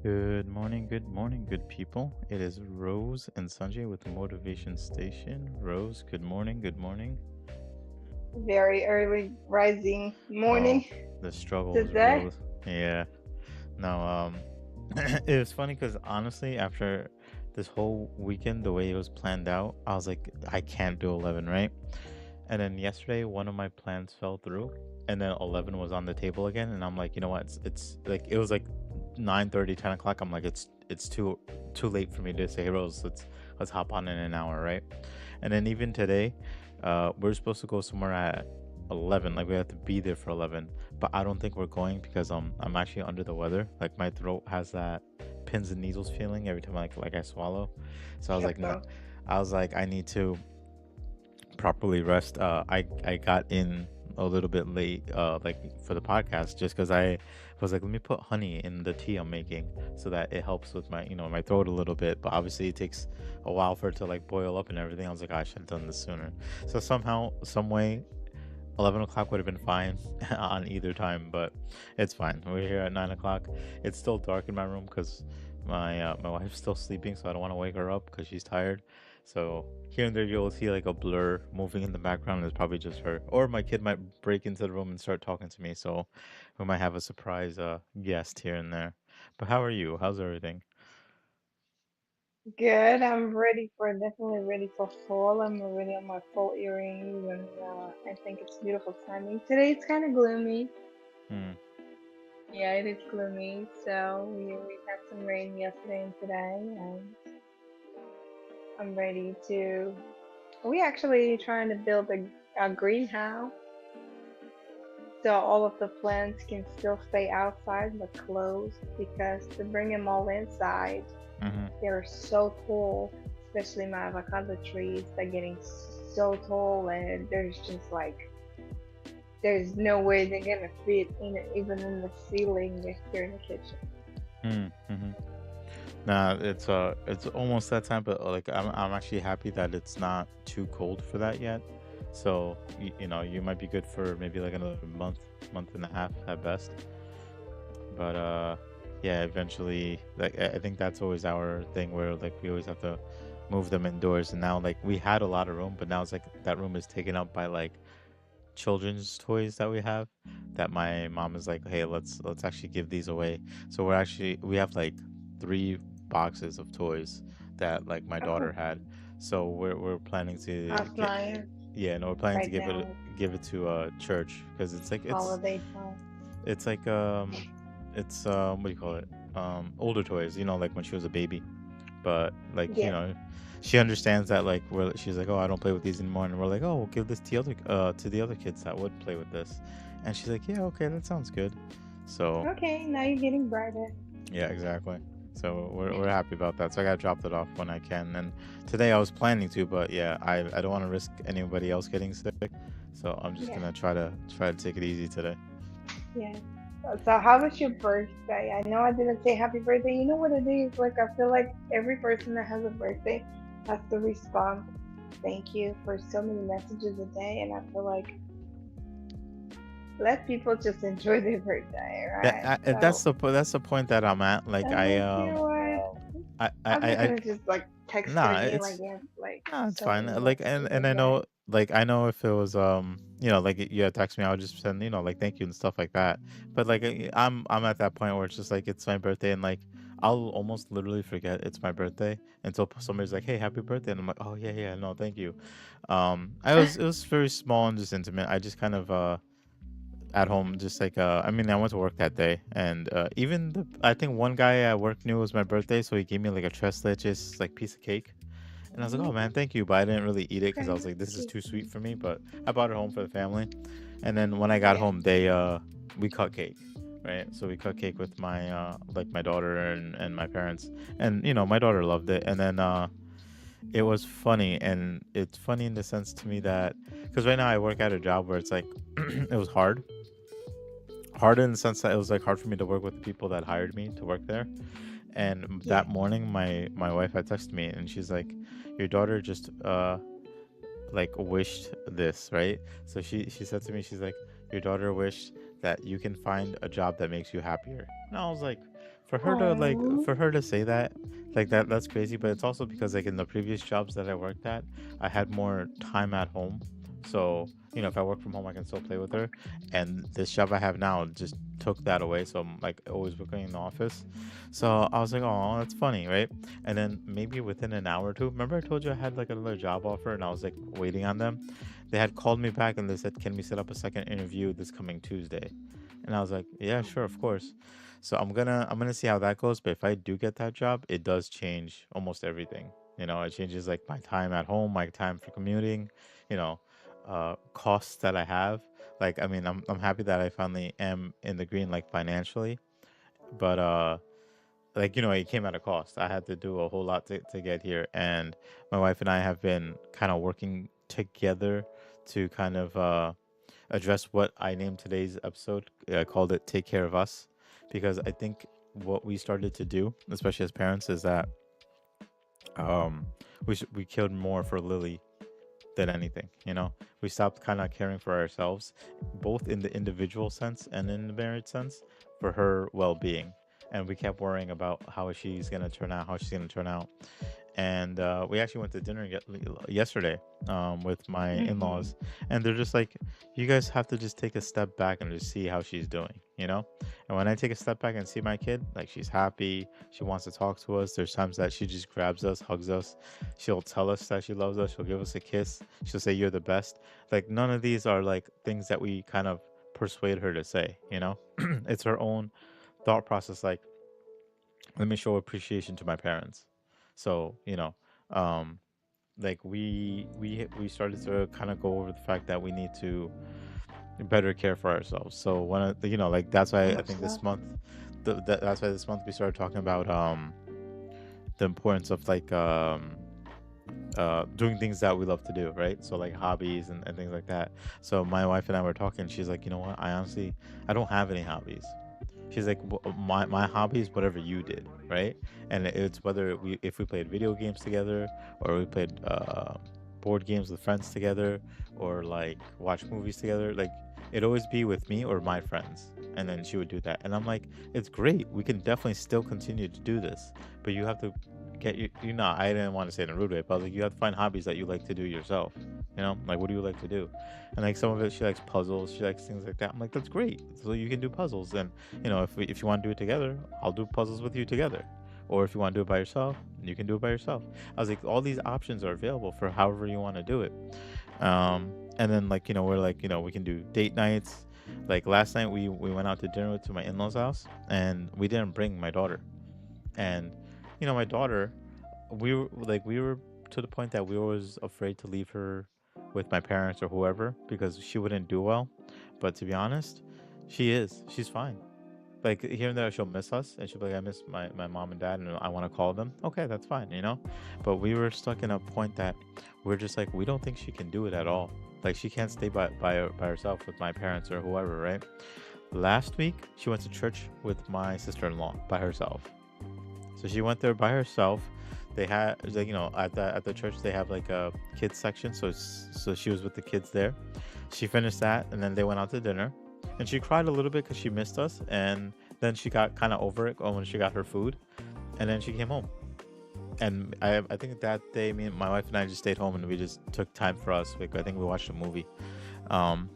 good morning, good people. It is Rose and Sanjay with the Motivation Station. Rose, good morning, good morning. Very early rising Oh, morning the struggle is today. real. Yeah. No, it was funny because honestly, after this whole weekend, the way it was planned out, I was like, I can't do 11, right? And then yesterday, one of my plans fell through, and then 11 was on the table again, and I'm like, you know what? It's like it was like 9:30, 10 o'clock. I'm like, it's too late for me to say, hey, Rose, let's hop on in an hour, right? And then even today, we're supposed to go somewhere at 11. Like we have to be there for 11, but I don't think we're going because I'm actually under the weather. Like my throat has that pins and needles feeling every time I swallow. So I was like, Shut no, up. I was like, I need to properly rest. I got in a little bit late, like for the podcast, just because I was like, let me put honey in the tea I'm making so that it helps with my my throat a little bit. But obviously, it takes a while for it to like boil up and everything. I was like, I should have done this sooner. So somehow, some way, 11 o'clock would have been fine on either time, but it's fine. We're here at 9 o'clock. It's still dark in my room because my wife's still sleeping, so I don't want to wake her up because she's tired. So here and there, you'll see like a blur moving in the background. It's probably just her, or my kid might break into the room and start talking to me. So we might have a surprise guest here and there. But how are you? How's everything? Good. I'm ready for definitely ready for fall. I'm already on my fall earrings, and I think it's beautiful timing. Today it's kind of gloomy. Hmm. Yeah, it is gloomy. So we had some rain yesterday and today, and I'm ready to. We actually trying to build a greenhouse so all of the plants can still stay outside but closed because to bring them all inside Mm-hmm. they're so tall, especially my avocado trees. They're getting so tall, and there's just like there's no way they're gonna fit in even in the ceiling here in the kitchen. Mm-hmm. Nah, it's almost that time, but like I'm actually happy that it's not too cold for that yet. So you might be good for maybe like another month and a half at best. But yeah, eventually, like I think that's always our thing where like we always have to move them indoors. And now like we had a lot of room, but now it's like that room is taken up by like children's toys that we have. That my mom is like, hey, let's actually give these away. So we have like 3 boxes of toys that like my daughter Oh, had. So we're planning to that's get nice. yeah, no, we're planning to Right now give it to church because it's like it's holiday time. it's like it's what do you call it? Older toys, like when she was a baby. But like, Yeah. she understands that like she's like, "Oh, I don't play with these anymore." And we're like, "Oh, we'll give this to the other kids that would play with this." And she's like, "Yeah, okay, that sounds good." So, Okay, now you're getting brighter. yeah, exactly. So we're happy about that. So I got dropped it off when I can. And today I was planning to, but yeah, I don't want to risk anybody else getting sick. So I'm just Yeah, gonna try to take it easy today. yeah. So how was your birthday? I know I didn't say happy birthday. You know what it is? Like I feel like every person that has a birthday has to respond thank you for so many messages a day, and I feel like let people just enjoy their birthday, right? So That's the point that I'm at. Like I'm like, you know what? I'm not I gonna just like text it nah, again like it's yeah, like nah, it's so fine. many Like messages a and I day. know I know if it was like you had text me, I would just send like thank you and stuff like that. But like I'm at that point where it's just like it's my birthday and like I'll almost literally forget it's my birthday until somebody's like, "Hey, happy birthday!" and I'm like, "Oh yeah, yeah, no, thank you." I was it was very small and just intimate. I just kind of at home just like I mean I went to work that day and even I think one guy at work knew it was my birthday, so he gave me like a tres leches like piece of cake. And I was like, "Oh man, thank you," but I didn't really eat it because I Okay, was like, "This is cute. too sweet for me." But I brought it home for the family, and then when I got Yeah. home, we cut cake, right? So we cut cake with my like my daughter and my parents, and my daughter loved it. And then it was funny, and it's funny in the sense to me that because right now I work at a job where it's like it was hard in the sense that it was like hard for me to work with the people that hired me to work there. And Yeah. that morning, my wife had texted me, and she's like, "Your daughter just like wished this, right?" So she said to me, she's like, "Your daughter wished that you can find a job that makes you happier." And I was like, Oh. for her to say that, like that's crazy, but it's also because like in the previous jobs that I worked at, I had more time at home. So, if I work from home, I can still play with her. And this job I have now just took that away, so I'm like always working in the office. So I was like, oh, that's funny, right? And then maybe within an hour or two, remember I told you I had like another job offer and I was like waiting on them. They had called me back and they said, can we set up a second interview this coming Tuesday? And I was like, yeah, sure, of course. So I'm gonna see how that goes. But if I do get that job, it does change almost everything. It changes like my time at home, my time for commuting, you know, costs that I have. Like, I mean, I'm happy that I finally am in the green, like financially. But like, it came at a cost. I had to do a whole lot to get here, and my wife and I have been kind of working together to kind of address what I named today's episode. I called it "Take Care of Us," because I think what we started to do, especially as parents, is that um, we cared more for Lily than anything. We stopped kind of caring for ourselves, both in the individual sense and in the marriage sense, for her well-being. And we kept worrying about how she's gonna turn out, how she's gonna turn out. And we actually went to dinner yesterday with my Mhm. in-laws, and they're just like, you guys have to just take a step back and just see how she's doing. And when I take a step back and see my kid, like, she's happy, she wants to talk to us. There's times that she just grabs us, hugs us, she'll tell us that she loves us, she'll give us a kiss, she'll say you're the best. Like, none of these are like things that we kind of persuade her to say. It's her own thought process, like, let me show appreciation to my parents. So, um like, we started to kind of go over the fact that we need to better care for ourselves. So one of the, like, that's why I Most think this month, definitely. that's why this month we started talking about the importance of, like, doing things that we love to do, right? So, like, hobbies and things like that. So my wife and I were talking, she's like, you know what, I honestly, I don't have any hobbies. She's like, my hobby is whatever you did, right? And it's whether if we played video games together, or we played board games with friends together, or like watch movies together. Like, it'd always be with me or my friends, and then she would do that. And I'm like, it's great. We can definitely still continue to do this, but you have to get you know I didn't want to say it in a rude way, but like, you have to find hobbies that you like to do yourself. Like, what do you like to do? And like, some of it, she likes puzzles, she likes things like that. I'm like, that's great. So you can do puzzles, and if you want to do it together, I'll do puzzles with you together. Or if you want to do it by yourself, you can do it by yourself. I was like, all these options are available for however you want to do it. And then, like, we're like, we can do date nights. Like, last night we went out to dinner to my in-laws house, and we didn't bring my daughter. And my daughter, we were to the point that we was afraid to leave her with my parents or whoever, because she wouldn't do well. But to be honest, she's fine. Like, here and there she'll miss us, and she'll be like, I miss my mom and dad, and I want to call them. Okay, that's fine. But we were stuck in a point that we're just like, we don't think she can do it at all. Like, she can't stay by herself with my parents or whoever, right? Last week she went to church with my sister-in-law by herself. So she went there by herself. They had, like, at the church they have like a kids section, so she was with the kids there. She finished that, and then they went out to dinner, and she cried a little bit because she missed us, and then she got kind of over it when she got her food, and then she came home. And I think that day, my wife and I just stayed home, and we just took time for us. Like, I think we watched a movie, um,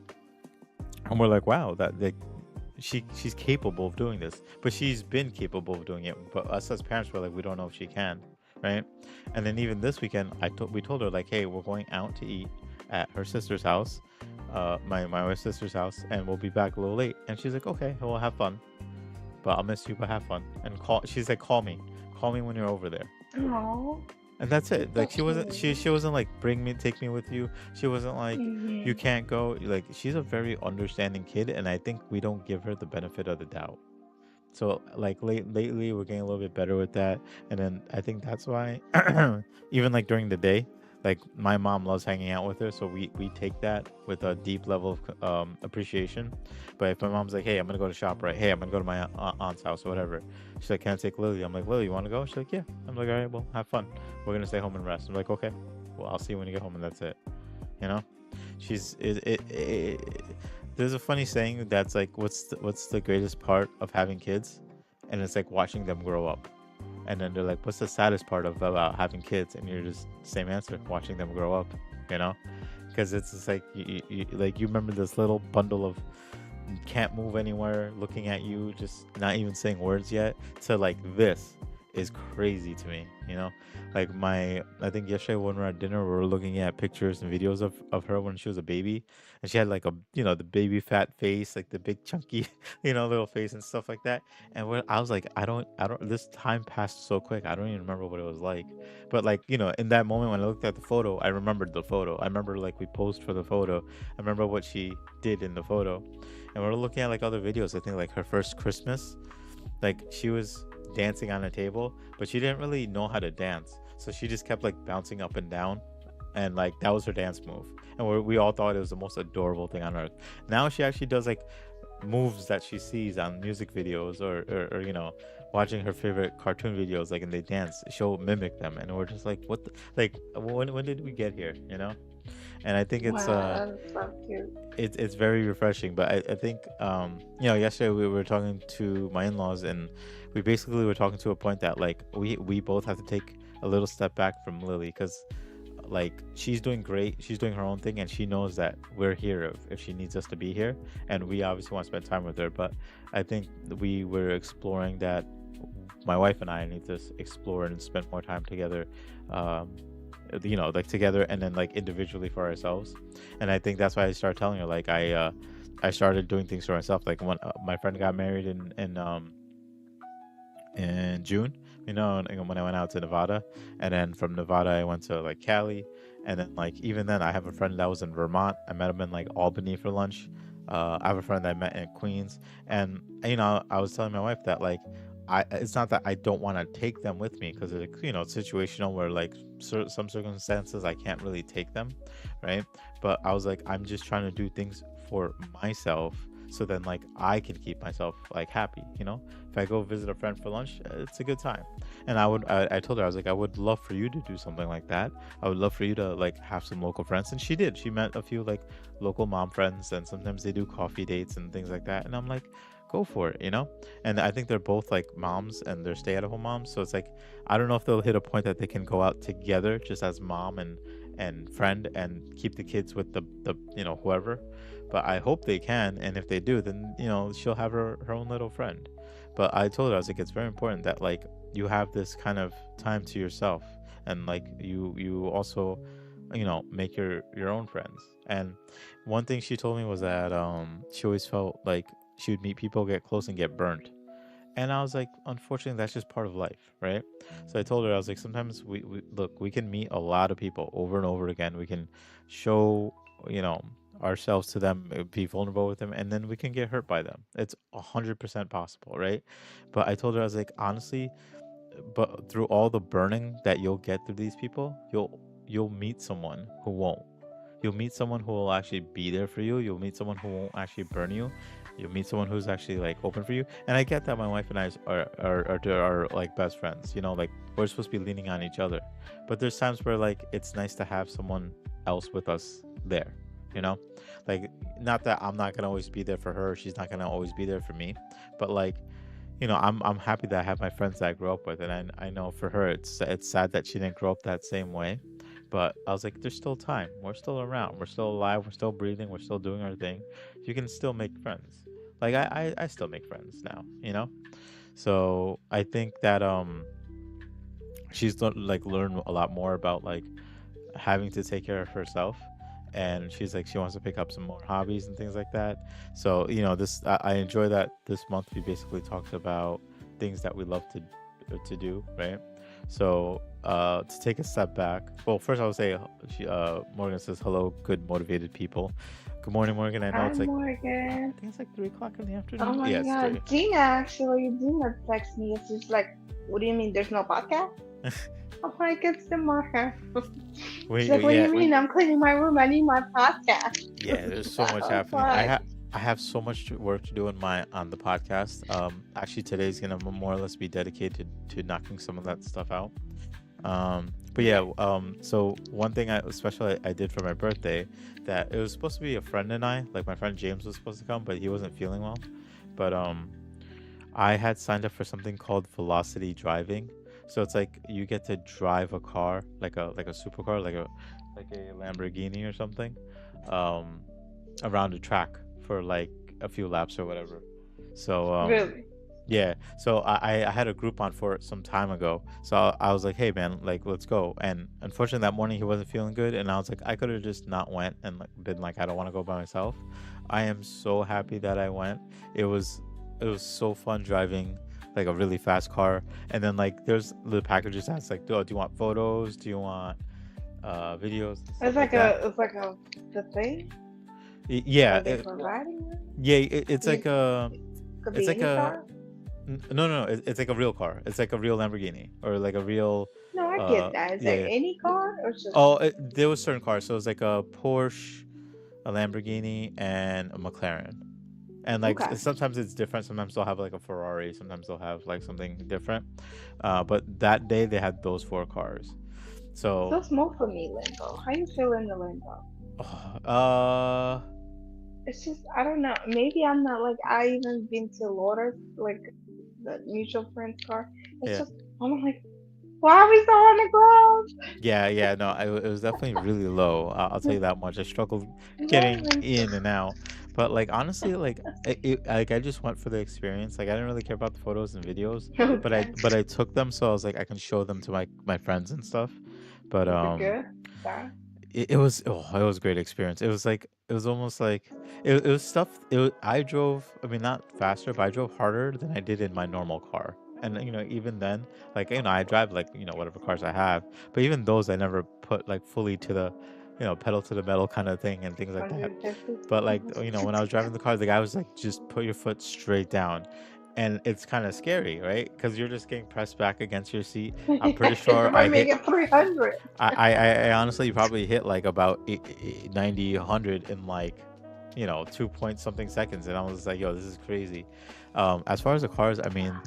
and we're like, wow, that, like, she's capable of doing this, but she's been capable of doing it. But us as parents were like, we don't know if she can, right? And then even this weekend, we told her, like, hey, we're going out to eat at her sister's house, my wife's sister's house, and we'll be back a little late. And she's like, okay, we'll have fun, but I'll miss you, but have fun. And call. She's like, call me when you're over there. Oh, And that's that's it. so Like, she cute. wasn't like, bring me, take me with you. She wasn't like, you Mhm. can't go. Like, she's a very understanding kid, and I think we don't give her the benefit of the doubt. So, like, lately we're getting a little bit better with that. And then I think that's why, even like during the day, like, my mom loves hanging out with her, so we take that with a deep level of appreciation. But if my mom's like, hey, I'm gonna go to shop, right? Hey, I'm gonna go to my aunt's house or whatever. She's like, can I take Lily? I'm like, Lily, you want to go? She's like, yeah. I'm like, all right, well, have fun. We're gonna stay home and rest. I'm like, okay. Well, I'll see you when you get home, and that's it. You know, she's there's a funny saying that's like, what's the greatest part of having kids? and it's like watching them grow up. And then they're like, "What's the saddest part of about having kids?" And you're just same answer, watching them grow up. You know, because it's just like like you remember this little bundle of can't move anywhere, looking at you, just not even saying words yet, to like this is crazy to me, you know? Like I think yesterday when we were at dinner, we were looking at pictures and videos of her when she was a baby. And she had like the baby fat face, like the big chunky, little face and stuff like that. And I was like, this time passed so quick. I don't even remember what it was like. But like, in that moment when I looked at the photo, I remembered the photo. I remember like we posed for the photo. I remember what she did in the photo. And we're looking at like other videos. I think like her first Christmas, like she was dancing on a table, but she didn't really know how to dance. So she just kept like bouncing up and down. And like that was her dance move. And we all thought it was the most adorable thing on earth. Now she actually does like moves that she sees on music videos or watching her favorite cartoon videos, like, and they dance. She'll mimic them. And we're just like, what the, like, when did we get here? And I think Wow, that's so cute. it's very refreshing. But I think yesterday we were talking to my in-laws, and we basically were talking to a point that like we both have to take a little step back from Lily, because like she's doing great, she's doing her own thing, and she knows that we're here if she needs us to be here, and we obviously want to spend time with her. But I think we were exploring that my wife and I need to explore and spend more time together, um, like together, and then like individually for ourselves. And I think that's why I started telling her, like, I started doing things for myself. Like when my friend got married in June, and when I went out to Nevada, and then from Nevada I went to like Cali, and then like even then I have a friend that was in Vermont. I met him in like Albany for lunch. I have a friend that I met in Queens, and I was telling my wife that like it's not that I don't want to take them with me, because it's situational where like some circumstances I can't really take them, right? But I was like, I'm just trying to do things for myself, so then like I can keep myself like happy. If I go visit a friend for lunch, it's a good time. And I told her, I was like, I would love for you to do something like that. I would love for you to like have some local friends. And she did. She met a few like local mom friends, and sometimes they do coffee dates and things like that. And I'm like, go for it. And I think they're both like moms, and they're stay-at-home moms, so it's like I don't know if they'll hit a point that they can go out together just as mom and friend, and keep the kids with the whoever. But I hope they can, and if they do, then she'll have her own little friend. But I told her, I was like, it's very important that like you have this kind of time to yourself, and like you also make your own friends. And one thing she told me was that she always felt like she would meet people, get close, and get burnt. And I was like, unfortunately, that's just part of life, right? So I told her, I was like, sometimes we look, we can meet a lot of people over and over again. We can show, you know, ourselves to them, be vulnerable with them, and then we can get hurt by them. It's 100% possible, right? But I told her, I was like, honestly, but through all the burning that you'll get through these people, you'll meet someone who won't. You'll meet someone who will actually be there for you. You'll meet someone who won't actually burn you. You'll meet someone who's actually like open for you. And I get that my wife and I are like best friends. Like we're supposed to be leaning on each other. But there's times where like it's nice to have someone else with us there. You know, like not that I'm not gonna always be there for her. She's not gonna always be there for me. But like I'm happy that I have my friends that I grew up with, and I know for her it's sad that she didn't grow up that same way. But I was like, there's still time. We're still around. We're still alive. We're still breathing. We're still doing our thing. You can still make friends. Like I still make friends now. So I think that she's like learned a lot more about like having to take care of herself, and she's like she wants to pick up some more hobbies and things like that. So this I enjoy that this month we basically talked about things that we love to do, right? So to take a step back, well, first I would say Morgan says hello, good motivated people. Good morning, Morgan. I know Hi, it's like Morgan. I think it's like 3 o'clock in the Oh afternoon. my Yeah, it's God, 3. Dina texted me. It's just like, what do you mean there's no podcast? I'm like, it's the marker. She's like, what do Yeah, you mean? I'm cleaning my room. I need my podcast. yeah, there's so much I was happening. like, I have so much work to do on the podcast. Actually, today's gonna more or less be dedicated to knocking some of that stuff out. But yeah, so one thing I did for my birthday, that it was supposed to be a friend and I, like my friend James was supposed to come, but he wasn't feeling well. But I had signed up for something called velocity driving. So it's like you get to drive a car, like a supercar, like a Lamborghini or something, um, around the track for like a few laps or whatever. So Really? yeah, so I had a Groupon for it some time ago. So I was like, hey man, like let's go. And unfortunately that morning he wasn't feeling good, and I was like, I could have just not went and like been like, I don't want to go by myself. I am so happy that I went. It was it was so fun driving like a really fast car. And then like there's the packages that's like, do you want photos? Do you want videos and stuff like that? It's like a the thing. Yeah, Are they providing it? yeah, You could it's be like any a car. no, no, no. It's like a real car. It's like a real Lamborghini or like a real, No, I get that. Is yeah, that yeah. any car or just Oh, there was certain cars. So it was like a Porsche, a Lamborghini, and a McLaren. And like okay? sometimes it's different. Sometimes they'll have like a Ferrari. Sometimes they'll have like something different. But that day they had those four cars. So, So small for me, Limbo. How you feel in the Limbo? uh, It's just I don't know. Maybe I'm not like I even been to Lourdes, like the mutual friend's car. It's yeah. just I'm like, why are we so on the ground? Yeah, yeah, no, it was definitely really low. I'll tell you that much. I struggled getting Right. in and out, but like honestly, like like I just went for the experience. Like I didn't really care about the photos and videos, Okay. but I took them so I was like I can show them to my friends and stuff. But Was it good? Sorry. it was it was a great experience. It was like it was almost like it was stuff. I drove. I mean, not faster, but I drove harder than I did in my normal car. And even then, like I drive like whatever cars I have, but even those I never put like fully to the, pedal to the metal kind of thing and things like that. 150. But like when I was driving the car, the guy was like, just put your foot straight down, and it's kind of scary, right? Because you're just getting pressed back against your seat. I'm pretty It sure might I make hit it 300. I honestly probably hit like about 90, 100 in like, 2 point something seconds. And I was like, yo, this is crazy. As far as the cars, I mean,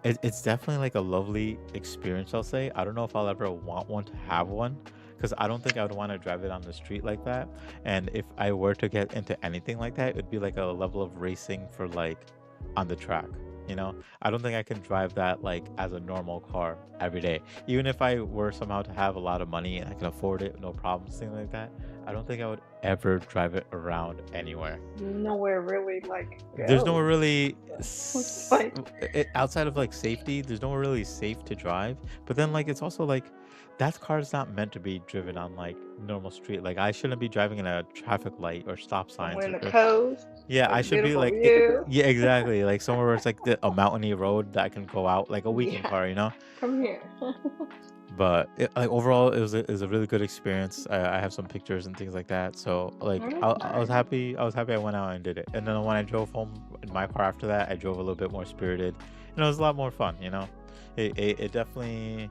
it's definitely like a lovely experience, I'll say. I don't know if I'll ever want one to have one because I don't think I would want to drive it on the street like that. And if I were to get into anything like that, it would be like a level of racing for like on the track. I don't think I can drive that like as a normal car every day. Even if I were somehow to have a lot of money and I can afford it, no problems, things like that, I don't think I would ever drive it around anywhere. Nowhere really like There's nowhere go. really Like outside of like safety. There's nowhere really safe to drive. But then like it's also like that car is not meant to be driven on like normal street. Like I shouldn't be driving in a traffic light or stop somewhere signs in the or coast yeah, I with should be beautiful like view. yeah, exactly. Like somewhere where it's like a mountainy road that I can go out like a weekend Yeah, car. come here. But like overall, it was a really good experience. I have some pictures and things like that. So like Oh, that's I was nice. happy. I was happy I went out and did it. And then when I drove home in my car after that, I drove a little bit more spirited. And it was a lot more fun. It definitely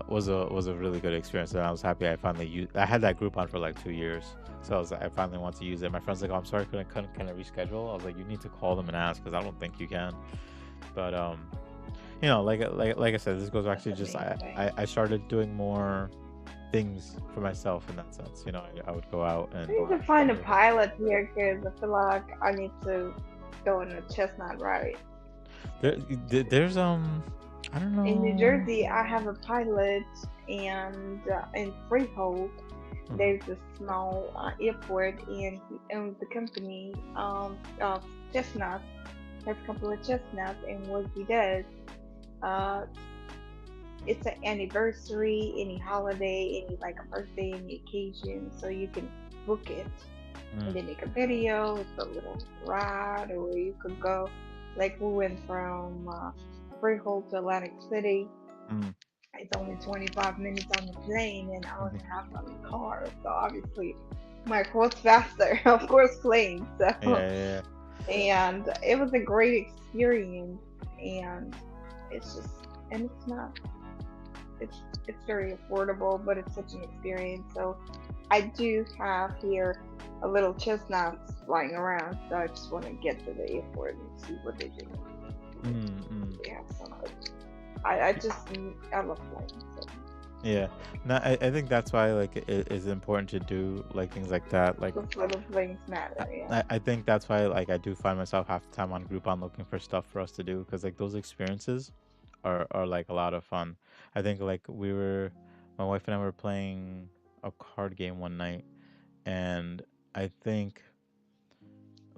was a really good experience, and I was happy I finally used. I had that Groupon for like 2 years, so I finally want to use it. My friend's like, "Oh, I'm sorry, couldn't can I reschedule?" I was like, "You need to call them and ask because I don't think you can." But like I said, this goes back That's to just amazing. I started doing more things for myself in that sense. I would go out I and need to find a pilot here because I feel like I need to go on a chestnut ride. there's I don't In New know. Jersey, I have a pilot, and in Freehold, Mhm, there's a small airport, and he owns the company of chestnuts. Has a couple of chestnuts, and what he does, uh, it's an anniversary, any holiday, any like a birthday, any occasion, so you can book it and mm, they make a video. It's a little ride, or you could go. Like we went from Freehold to Atlantic City. mm, It's only 25 minutes on the plane and hour and mhm. a half on the car. So obviously, my what's faster? Of course, plane. Yeah, So yeah, and it was a great experience, and it's just and it's not it's very affordable, but it's such an experience. So I do have here a little chestnuts flying around, so I just want to get to the airport and see what they do. yeah. Mm, mm. They have some. I just I love planes. So. Yeah, no, I think that's why like it is important to do like things like that. Like Those little things matter. Yeah. I think that's why like I do find myself half the time on Groupon looking for stuff for us to do because like those experiences are like a lot of fun. I think like my wife and I were playing a card game one night, and I think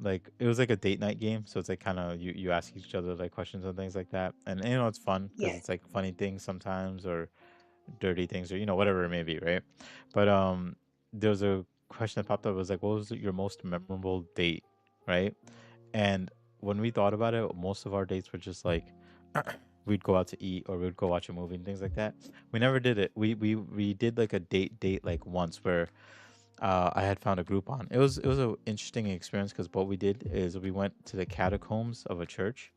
like it was like a date night game, so it's like kind of you ask each other like questions and things like that, and you know it's fun because Yes. it's like funny things sometimes or dirty things or whatever it may be, right? But there was a question that popped up. It was like, what was your most memorable date, right? And when we thought about it, most of our dates were just like we'd go out to eat or we'd go watch a movie and things like that. We never did it. We did like a date like once where I had found a group on. It was an interesting experience because what we did is we went to the catacombs of a church,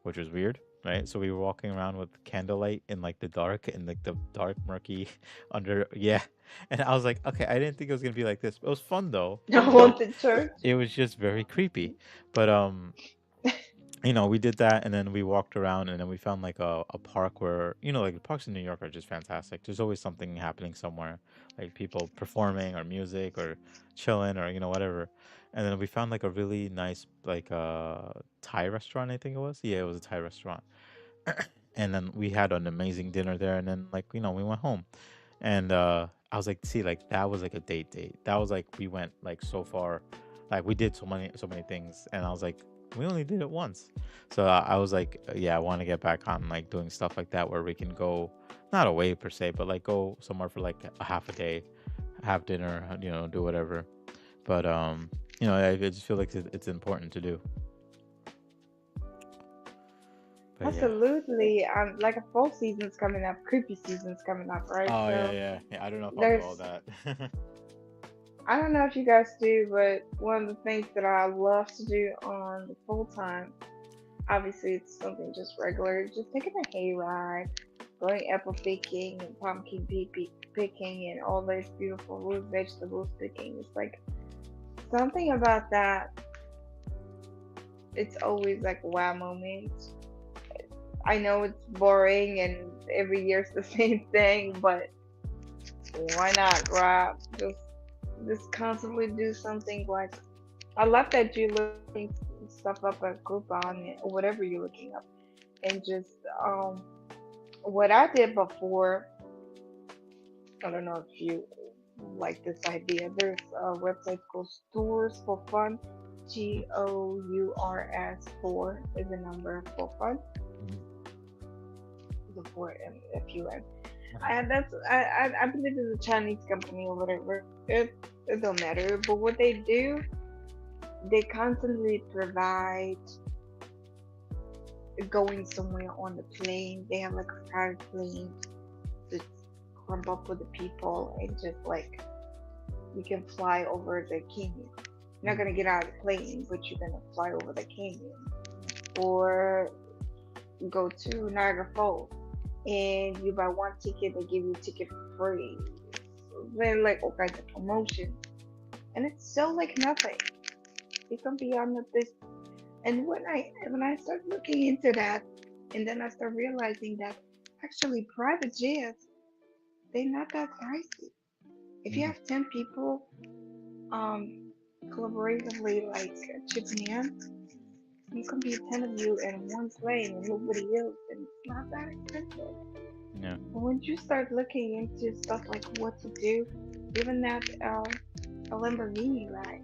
which was weird, right? So we were walking around with candlelight in like the dark and like the dark murky under, yeah. And I was like, okay, I didn't think it was gonna be like this. It was I fun though. want the church. It was just very creepy. But we did that and then we walked around and then we found like a park where like the parks in New York are just fantastic. There's always something happening somewhere, like people performing or music or chilling or whatever. And then we found like a really nice like Thai restaurant, I think it was. Yeah, it was a Thai restaurant. And then we had an amazing dinner there and then like we went home. And I was like, see, like that was like a date. That was like we went like so far, like we did so many things, and I was like, we only did it once. So I was like, yeah, I want to get back on like doing stuff like that where we can go, not away per se, but like go somewhere for like a half a day, have dinner, do whatever. But I just feel like it's important to do. But yeah. Absolutely. Like a fall season's coming up, creepy season's coming up, right? Oh yeah, So yeah, yeah. I don't know if I'll do all there's, that. I don't know if you guys do, but one of the things that I love to do on the full time, obviously it's something just regular, just taking a hayride, going apple picking and picking and all those beautiful root vegetables picking. It's like something about that. It's always like a wow moment. I know it's boring and every year's the same thing, but why not, right? Just constantly do something like I love that you're looking stuff up at Groupon or whatever you're looking up, and just what I did before. I don't know if you like this idea. There's a website called Stores for Fun. GOURS 4 is the number for fun. Mhm. The four FUN. And I believe it's a Chinese company or whatever. It don't matter. But what they do, they constantly provide going somewhere on the plane. They have like a private plane to clump up with the people and just like you can fly over the canyon. You're not Mhm. gonna get out of the plane, but you're gonna fly over the canyon or go to Niagara Falls and you buy one ticket, they give you a ticket for free. Then like all kinds of promotions, and it's still like nothing. You can be on this. And when I start looking into that, and then I start realizing that actually private jets they're not that pricey. If you Mhm. have 10 people, um, collaboratively like chipping in, you can be 10 of you in one plane and nobody else, and it's not that expensive. Yeah. But when you start looking into stuff like what to do, even that a Lamborghini ride,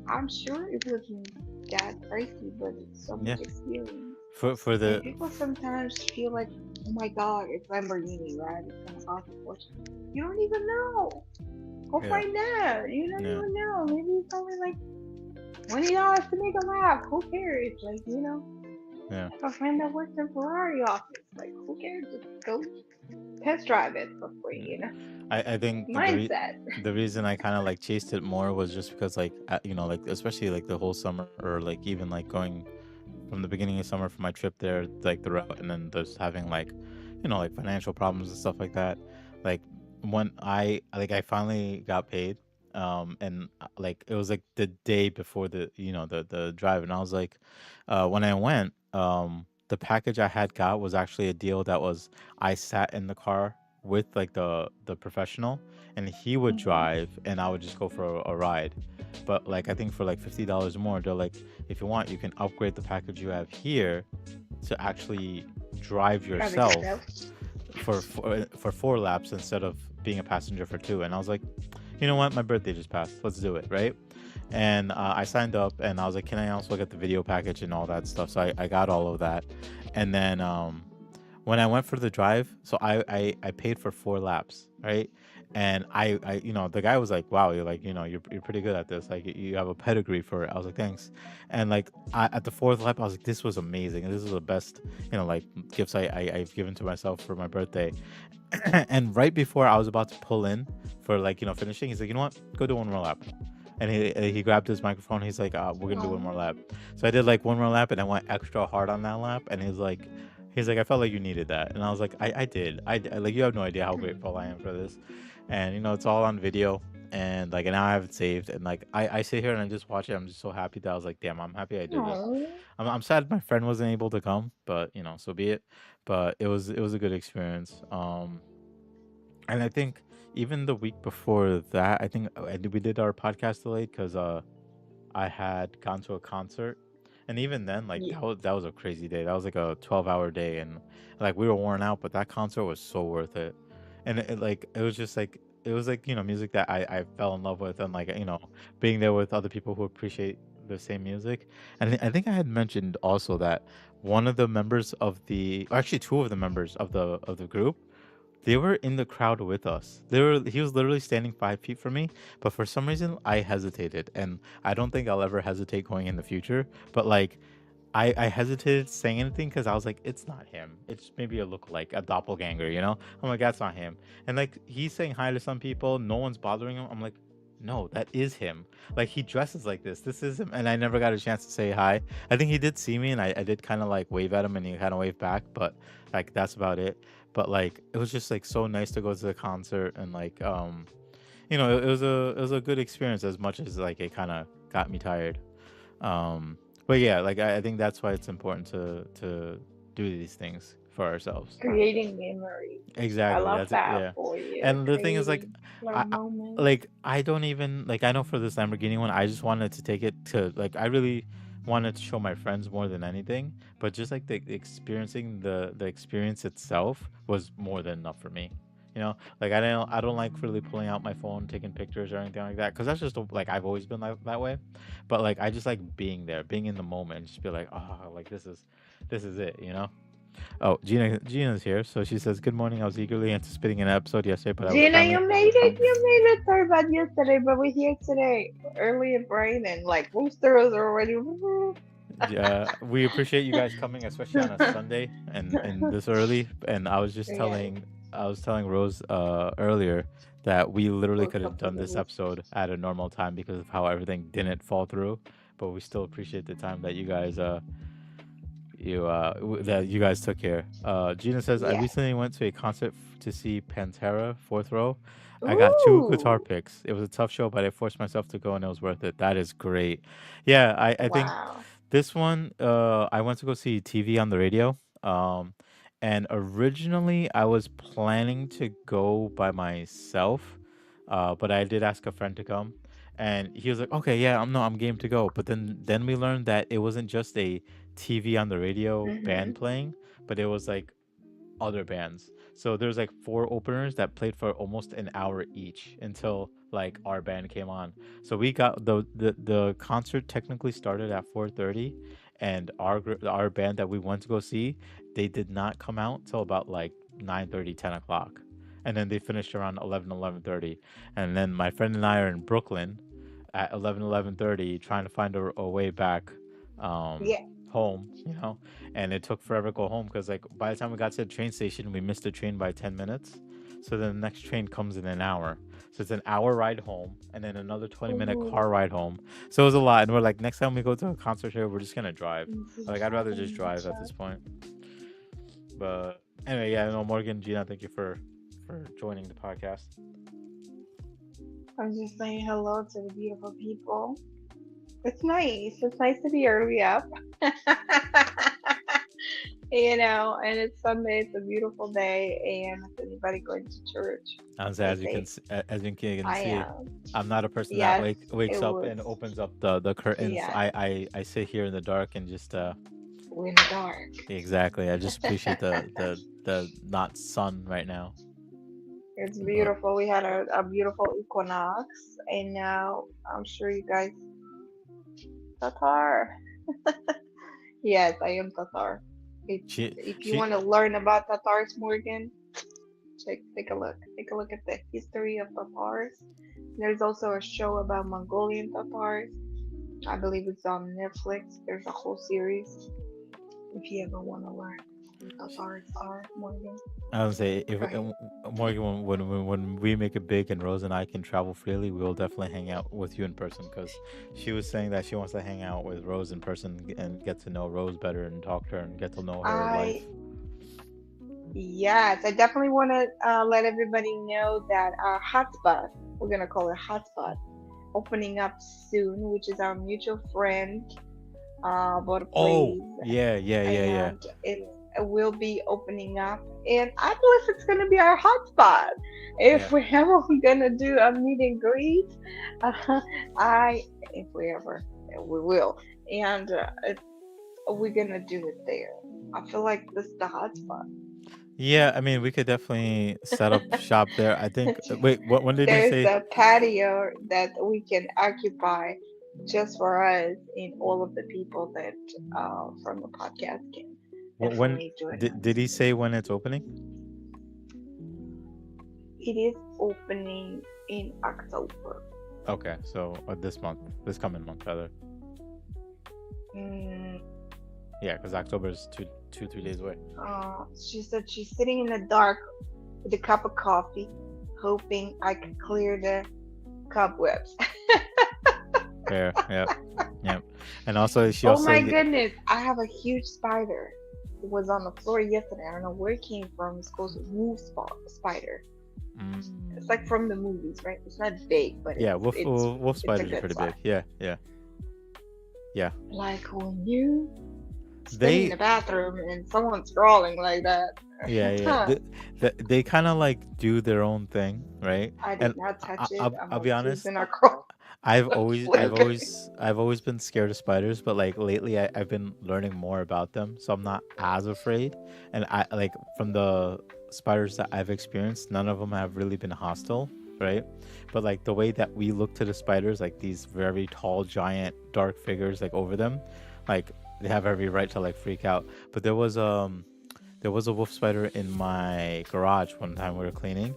I'm sure it wasn't that pricey, but it's so Yeah. much experience. For And the people sometimes feel like, oh my god, it's Lamborghini ride, it's gonna cost a fortune. You don't even know. Go Yeah. find out. You don't Yeah. even know. Maybe it's only like $20 to make a lap. Who cares? Like, Yeah. I have a friend that works in Ferrari office. Like, who cares? Just go test drive it for free, Yeah. you know? I think Mindset. the reason I kind of like chased it more was just because like like especially like the whole summer or like even like going from the beginning of summer for my trip there like throughout and then just having like like financial problems and stuff like that. Like when I finally got paid, and like it was like the day before the drive, and I was like, when I went, the package I had got was actually a deal that was I sat in the car with like the professional, and he would Mhm. drive, and I would just go for a ride. But like I think for like $50 more, they're like, if you want, you can upgrade the package you have here to actually drive Drive it yourself. yourself for 4 laps instead of being a passenger for two. And I was like, you know what, my birthday just passed, let's do it, right? And I signed up, and I was like, can I also get the video package and all that stuff? So I got all of that. And then when I went for the drive, so I paid for 4 laps, right? And the guy was like, "Wow, you're like, you're pretty good at this. Like, you have a pedigree for it." I was like, "Thanks." And like at the fourth lap, I was like, "This was amazing. And this is the best, like gifts I've given to myself for my birthday." And right before I was about to pull in for like finishing, he's like, "You know what? Go do one more lap." And he grabbed his microphone. He's like, "We're gonna do one more Oh. lap." So I did like one more lap, and I went extra hard on that lap. And he's like, "I felt like you needed that." And I was like, "I did. Like, you have no idea how grateful I am for this." And it's all on video, and like, and now I have it saved. And like, I sit here and I just watch it. I'm just so happy that I was like, "Damn, I'm happy I did it." Oh. I'm sad my friend wasn't able to come, but so be it. But it was a good experience. And I think even the week before that, I think we did our podcast delayed because I had gone to a concert, and even then, like Yeah. that was a crazy day. That was like a 12-hour day, and like we were worn out, but that concert was so worth it. And it was just like it was like music that I fell in love with, and like being there with other people who appreciate the same music. And I think I had mentioned also that one of the members of or actually two of the members of the group, they were in the crowd with us. He was literally standing 5 feet from me, but for some reason I hesitated, and I don't think I'll ever hesitate going in the future. But like, I hesitated saying anything because I was like, it's not him. It's maybe a lookalike, a doppelganger. I'm like, that's not him. And like, he's saying hi to some people. No one's bothering him. I'm like, no, that is him. Like, he dresses like this. This is him. And I never got a chance to say hi. I think he did see me, and I did kind of like wave at him, and he kind of waved back. But like, that's about it. But like, it was just like so nice to go to the concert, and like, it was a good experience, as much as like it kind of got me tired. um but yeah, like I think that's why it's important to do these things for ourselves. Creating memories. I Exactly, love that's it, that yeah. for you. And the thing is, like, Creating little moments. I don't even like, I know for this Lamborghini one, I just wanted to take it to, like, I really wanted to show my friends more than anything, but just like the experiencing the experience itself was more than enough for me. Like, I don't like really pulling out my phone, taking pictures or anything like that, because that's just like, I've always been like that way. But like, I just like being there, being in the moment, and just be like, oh, like, this is it. Oh, Gina's here. So she says, "Good morning. I was eagerly anticipating an episode yesterday, but I was Gina, currently." you made it. You made it. Sorry about yesterday, but we're here today. Early and bright, and like roosters are already. We appreciate you guys coming, especially on a Sunday and this early. And Yes, I was telling Rose earlier that we literally woke could have up for done the this roosters. episode at a normal time because of how everything didn't fall through. But we still appreciate the time that that you guys took here. Gina says, I Yeah. recently went to a concert to see Pantera, fourth row. I got two guitar Ooh. picks. It was a tough show, but I forced myself to go, and it was worth it. That is great. Yeah, I think Wow. this one, I went to go see TV on the radio. Um, and originally I was planning to go by myself, but I did ask a friend to come, and he was like, "Okay, yeah, I'm game to go." But then we learned that it wasn't just a TV on the radio band Mhm. playing, but it was like other bands. So there's like four openers that played for almost an hour each until like our band came on. So we got the concert technically started at 4:30, and our band that we went to go see, they did not come out till about like 9:30, 10 o'clock. And then they finished around 11:30. And then my friend and I are in Brooklyn at 11:30 trying to find a way back um Yeah. home, and it took forever to go home because like by the time we got to the train station, we missed the train by 10 minutes. So then the next train comes in an hour, so it's an hour ride home, and then another 20-minute Ooh. car ride home. So it was a lot, and we're like, next time we go to a concert here, we're just gonna drive. This is Like, I'd rather just happening in drive at this chat. point. But anyway, yeah, no, Morgan, Gina, thank you for joining the podcast. I'm just saying hello to the beautiful people. It's nice. It's nice to be early up. And it's Sunday. It's a beautiful day. And if anybody going to church, As stay as you can safe. as you can I see, am. I'm not a person that Yes, wakes it up was. and opens up the curtains. Yeah, I sit here in the dark and just we're in the dark. exactly. I just appreciate the not sun right now. It's But beautiful. We had a beautiful equinox, and now I'm sure you guys Tatar. Yes, I am Tatar. If she if you she want to learn about Tatars, Morgan, take a look. Take a look at the history of Tatars. There's also a show about Mongolian Tatars. I believe it's on Netflix. There's a whole series. If you ever want to learn who Tatars are, Morgan, I would say if go ahead. Morgan, when we make it big and Rose and I can travel freely, we will definitely hang out with you in person because she was saying that she wants to hang out with Rose in person and get to know Rose better and talk to her and get to know her I life. Yes, I definitely want to let everybody know that our hotspot, we're gonna call it hotspot, opening up soon, which is our mutual friend, Bought Oh Place, yeah, yeah, yeah, yeah, and it will be opening up. And I believe it's gonna be our hotspot. yeah. If we're ever gonna do a meet and greet, uh, I, if we ever, we will, and we're gonna do it there. I feel like this is the hotspot. Yeah, I mean, we could definitely set up shop there. I think. Wait, what? When did he There's say? a patio that we can occupy just for us and all of the people that from the podcast can When definitely join did us. he say when it's opening? It is opening in October. Okay, so this month, this coming month, rather. Mm, Yeah, because October is 3 days away. she said she's sitting in the dark with a cup of coffee, hoping I could clear the cobwebs. Fair. Yep. Yep. And also, she Oh also my goodness, I have a huge spider. It was on the floor yesterday. I don't know where it came from. It's called a wolf spider. It's like mm, from the movies, right? It's not big, but yeah, wolf it's a spiders are good pretty size. big. Yeah, yeah, yeah. Like when you sitting in They the bathroom and someone's crawling like that. yeah, yeah. Huh. They kind of like do their own thing, right? I did And not touch it. I'm I'll be honest. refusing to crawl. Flipping. I've always been scared of spiders, but like lately I've been learning more about them, so I'm not as afraid. And I like from the spiders that I've experienced, none of them have really been hostile, right? But like the way that we look to the spiders, like these very tall, giant, dark figures, like over them, like they have every right to like freak out. But there was a wolf spider in my garage one time we were cleaning,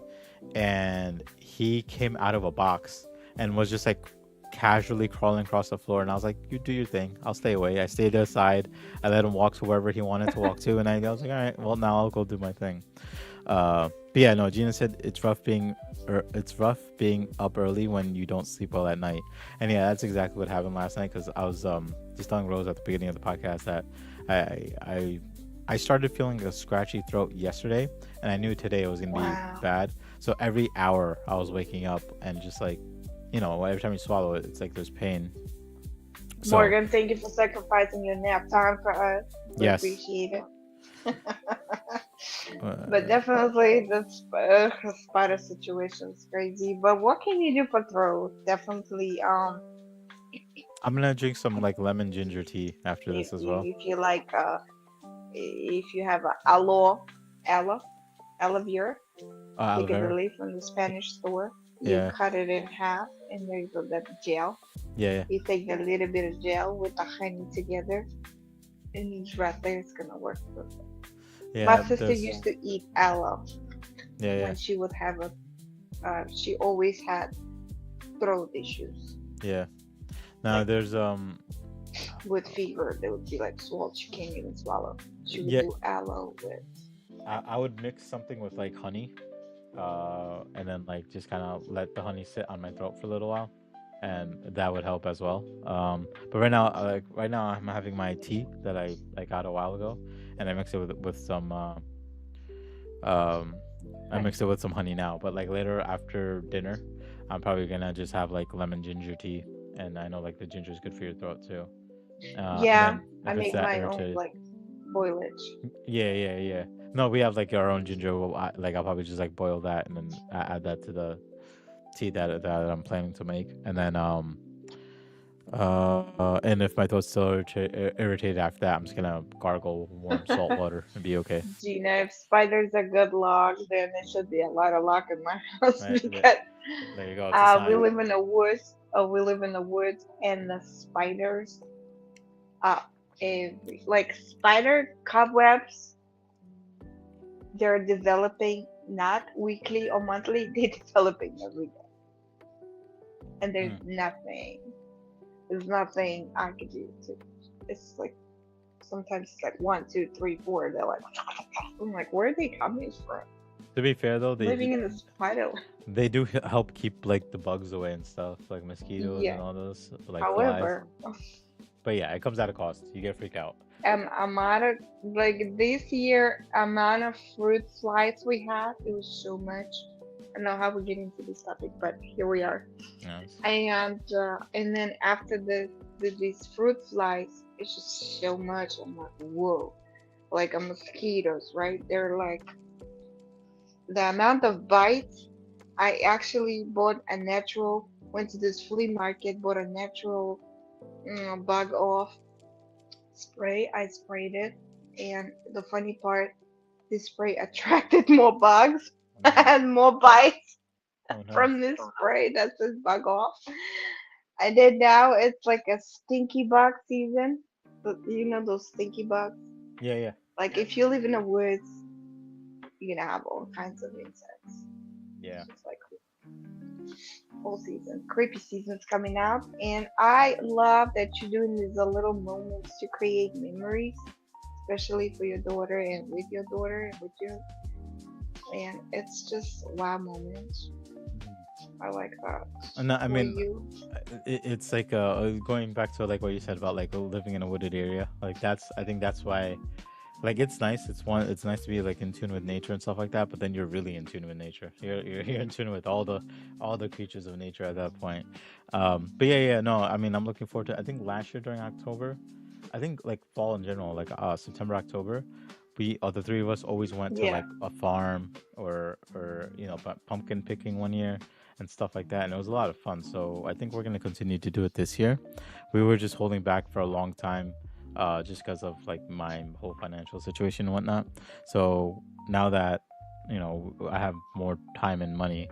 and he came out of a box and was just like casually crawling across the floor. And I was like, "You do your thing. I'll stay away." I stayed aside. I let him walk to wherever he wanted to walk to, and I was like, "All right, well now I'll go do my thing." But yeah, no. Gina said it's rough being up early when you don't sleep well at night. And yeah, that's exactly what happened last night because I was just telling Rose at the beginning of the podcast that I I I started feeling a scratchy throat yesterday, and I knew today it was gonna be Wow. bad. So every hour I was waking up and just like, every time you swallow it, it's like there's pain. So Morgan, thank you for sacrificing your nap time for us. We yes, appreciate it. But uh, definitely the spider situation is crazy. But what can you do for throat? Definitely, I'm gonna drink some like lemon ginger tea after if this as well. you if you like, if you have a aloe vera, you Aloe get the vera. leaf from the Spanish store. You Yeah, cut it in half, and there's that gel. yeah, yeah, You take a little bit of gel with the honey together, and it's right there. It's gonna work perfect. My yeah. sister There's used to eat aloe yeah, yeah, when she would have a. She always had throat issues, yeah. Now like there's with fever. They would be like swollen. She can't even swallow. She would yeah. do aloe with. I would mix something with like honey, and then like just kind of let the honey sit on my throat for a little while, and that would help as well. But right now I'm having my tea that I got a while ago, and I mix it with some um I Honey. mixed it with some honey now. But like later after dinner, I'm probably gonna just have like lemon ginger tea, and I know like the ginger is good for your throat too. And Yeah, then I if it's make that my own irritated, like Boilage. Yeah, yeah, yeah. No, we have like our own ginger. Like I'll probably just like boil that and then add that to the tea that I'm planning to make, and then and if my throat's still irritated after that, I'm just gonna gargle warm salt water and be okay. Gina, if spiders are good luck, then there should be a lot of luck in my house Right because there you go. It's a sign. we live in the woods. We live in the woods, and the spiders are every like spider cobwebs. They're developing not weekly or monthly. They're developing every day, and there's Mm. nothing. There's nothing I could do to. It's like sometimes it's like one, two, three, four. They're like, I'm like, where are they coming from? To be fair though, Living in the spider. they do help keep like the bugs away and stuff, like mosquitoes and Yeah. all those, like flies. However, But yeah, it comes at a cost. You get freaked out. amount of like this year amount of fruit flies we had, it was so much. I don't know how we're getting to this topic, but here we are. Yes. And then after these fruit flies, it's just so much. I'm like, whoa, like mosquitoes, right? They're like the amount of bites. I actually bought a natural. Went to this flea market, bought a natural bug off spray. I sprayed it, and the funny part, this spray attracted more bugs Oh no. and more bites Oh no. from this spray that says bug off. And then now it's like a stinky bug season. You know those stinky bugs? Yeah, yeah, Like if you live in the woods, you're gonna have all kinds of insects. yeah. It's just like whole season. Creepy season's coming up, and I love that you're doing these little moments to create memories, especially for your daughter and with your daughter and with you. And it's just wow moments. I like that No, I for mean, you. it's like going back to like what you said about like living in a wooded area. Like that's I think that's why like it's nice. It's nice to be like in tune with nature and stuff like that. But then you're really in tune with nature. You're in tune with all the creatures of nature at that point. But yeah, yeah, no. I mean, I'm looking forward to. I think last year during October, I think like fall in general, like September, October, we the three of us always went to Yeah. like a farm or pumpkin picking one year and stuff like that, and it was a lot of fun. So I think we're gonna continue to do it this year. We were just holding back for a long time, just because of like my whole financial situation and whatnot. So now that I have more time and money,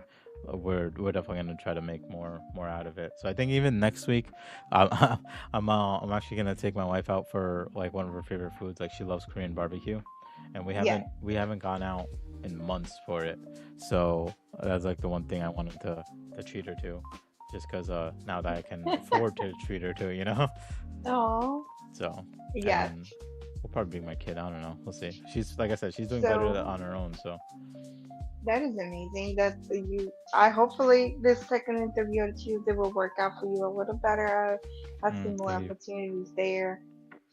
we're definitely gonna try to make more out of it. So I think even next week, I'm actually gonna take my wife out for like one of her favorite foods. Like she loves Korean barbecue, and Yeah. we haven't gone out in months for it. So that's like the one thing I wanted to treat her to, just because now that I can afford to treat her to, Oh. So Yes. and we'll probably bring my kid. I don't know. We'll see. She's like I said, she's doing better So on her own. So that is amazing. That you. I hopefully this second interview on Tuesday will work out for you a little better. I see more thank you. opportunities there.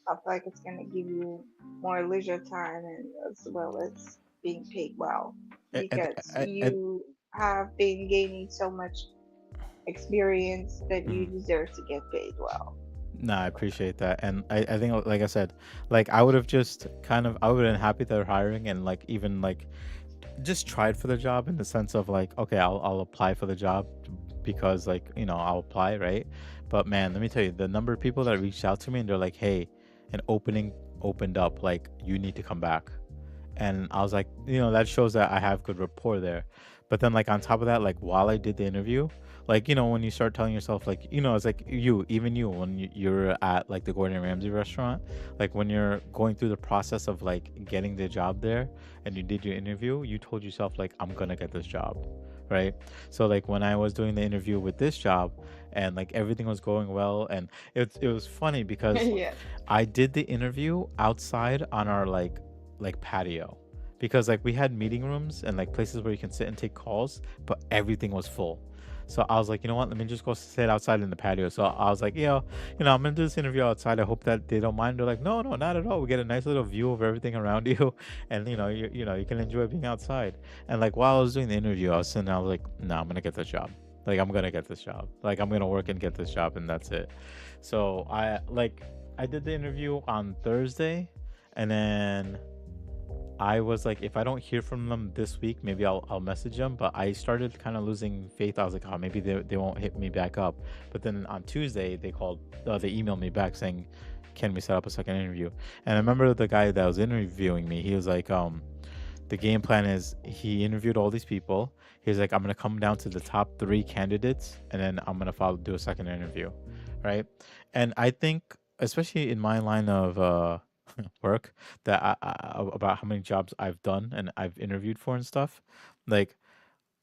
I feel like it's gonna give you more leisure time and as well as being paid well because I, you have been gaining so much experience that you mhm. deserve to get paid well. No, I appreciate that, and I think like I said, like I would have just kind of I would have been happy they're hiring and like even like just tried for the job in the sense of like okay I'll apply for the job because like I'll apply, right? But man, let me tell you, the number of people that reached out to me and they're like, hey, an opening opened up, like you need to come back. And I was like, that shows that I have good rapport there. But then, like on top of that, like while I did the interview, like when you start telling yourself, like it's like even you, when you're at like the Gordon Ramsay restaurant, like when you're going through the process of like getting the job there, and you did your interview, you told yourself like I'm gonna get this job, right? So like when I was doing the interview with this job, and like everything was going well, and it was funny because Yeah. I did the interview outside on our like patio because like we had meeting rooms and like places where you can sit and take calls, but everything was full. So I was like, you know what? Let me just go sit outside in the patio. So I was like, I'm gonna do this interview outside. I hope that they don't mind. They're like, no, no, not at all. We get a nice little view of everything around you, and you can enjoy being outside. And like while I was doing the interview, I was sitting, I was like, no, I'm gonna get this job. Like I'm gonna get this job. Like I'm gonna work and get this job, and that's it. So I did the interview on Thursday, And then I was like, if I don't hear from them this week, maybe I'll message them. But I started kind of losing faith. I was like, oh, maybe they won't hit me back up. But then on Tuesday, they emailed me back saying, can we set up a second interview? And I remember the guy that was interviewing me. He was like, the game plan is he interviewed all these people. He's like, I'm gonna come down to the top three candidates, and then I'm gonna follow do a second interview, right? And I think, especially in my line of work, that about how many jobs I've done and I've interviewed for and stuff, like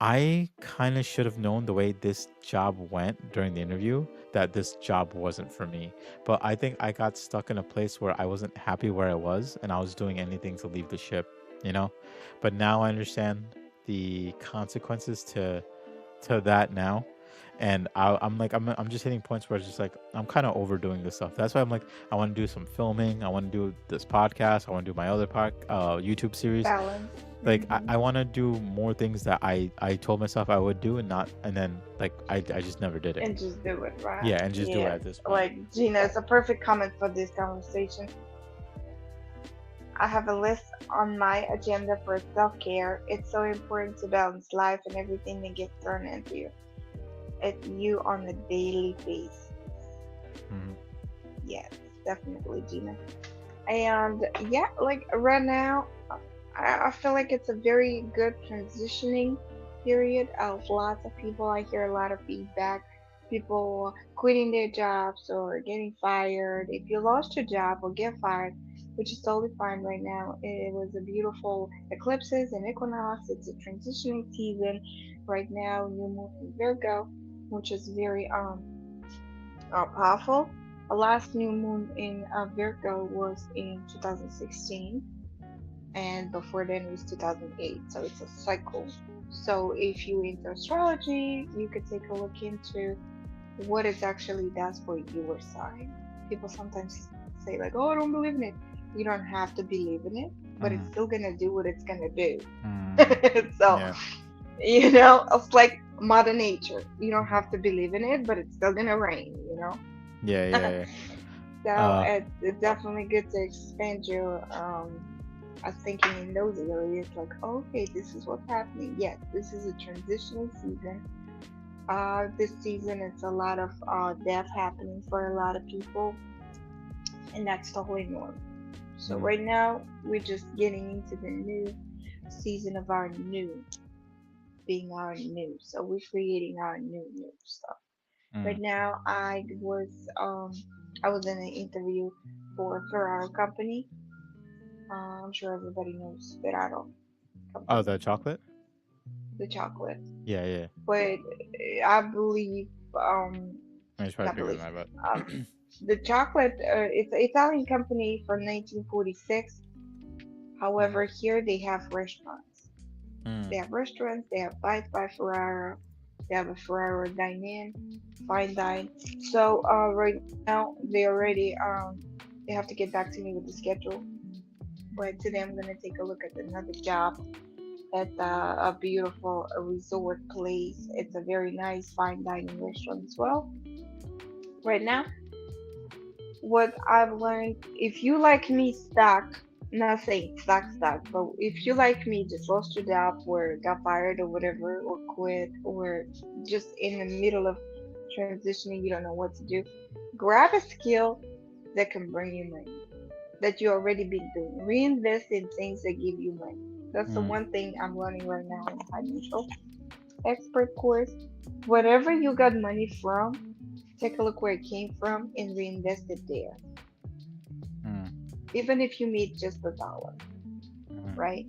I kind of should have known the way this job went during the interview that this job wasn't for me. But I think I got stuck in a place where I wasn't happy where I was and I was doing anything to leave the ship, you know? But now I understand the consequences to that now. And I'm like I'm just hitting points where it's just like I'm kind of overdoing this stuff. That's why I'm like I want to do some filming. I want to do this podcast. I want to do my other YouTube series. Balance. Like Hmm. I want to do more things that I told myself I would do and not, and then like I just never did it. And just do it, right? Yeah, and just do it Yes. at this point. Like Gina, it's a perfect comment for this conversation. I have a list on my agenda for self care. It's so important to balance life and everything that gets thrown into you at you on a daily basis. Hmm. Yes, definitely, Gina. And yeah, like right now, I feel like it's a very good transitioning period of lots of people. I hear a lot of feedback, people quitting their jobs or getting fired. If you lost your job or get fired, which is totally fine right now, it was a beautiful eclipses and equinox. It's a transitioning season right now. New moon in Virgo, which is very powerful. The last new moon in Virgo was in 2016, and before then it was 2008. So it's a cycle. So if you into astrology, you could take a look into what it actually does for your sign. People sometimes say like, "Oh, I don't believe in it." You don't have to believe in it, but it's Hmm. still gonna do what it's gonna do. Hmm. So Yeah. it's like Mother Nature. You don't have to believe in it, but it's still gonna rain. Yeah. Yeah. Yeah. So Uh. it's definitely good to expand your thinking in those areas. Like, okay, this is what's happening. Yes, this is a transitional season. This season it's a lot of death happening for a lot of people, and that's totally normal. So Mm, right now we're just getting into the new season of our new, being our new. So we're creating our new stuff. mm. Right now, I was in an interview for a Ferraro company. I'm sure everybody knows Ferraro Oh, company, the chocolate. the chocolate. Yeah. Yeah. But I believe, It's probably not bigger than believe, that, but. um, the chocolate. It's an Italian company from 1946. Mm, However, here they have restaurants. mm, They have restaurants. They have Bites by Ferraro. They have a Ferraro Dine-In, Fine Dine. So right now they have to get back to me with the schedule. But today I'm gonna take a look at another job at a beautiful resort place. It's a very nice fine dining restaurant as well. Right now, what I've learned, if you like me stuck, not saying stuck, but if you like me just lost your job or got fired or whatever, or quit, or just in the middle of transitioning, you don't know what to do, grab a skill that can bring you money that you already been doing. Reinvest in things that give you money. That's the mm, one thing I'm learning right now in financial expert course. Whatever you got money from, take a look where it came from and reinvest it there. mm, Even if you made just $1, mm, right?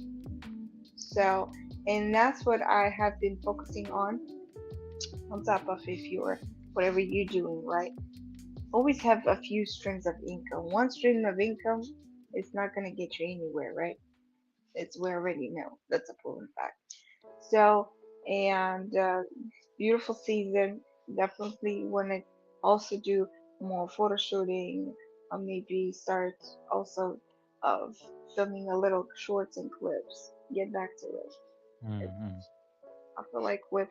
So, and that's what I have been focusing on top of if you're whatever you're doing, right? Always have a few streams of income. One stream of income is not going to get you anywhere, right? It's we already know. That's a proven fact. So, and beautiful season. Definitely want to also do more photo shooting, or maybe start also of filming a little shorts and clips. Get back to it. mm, It's, mm. I feel like with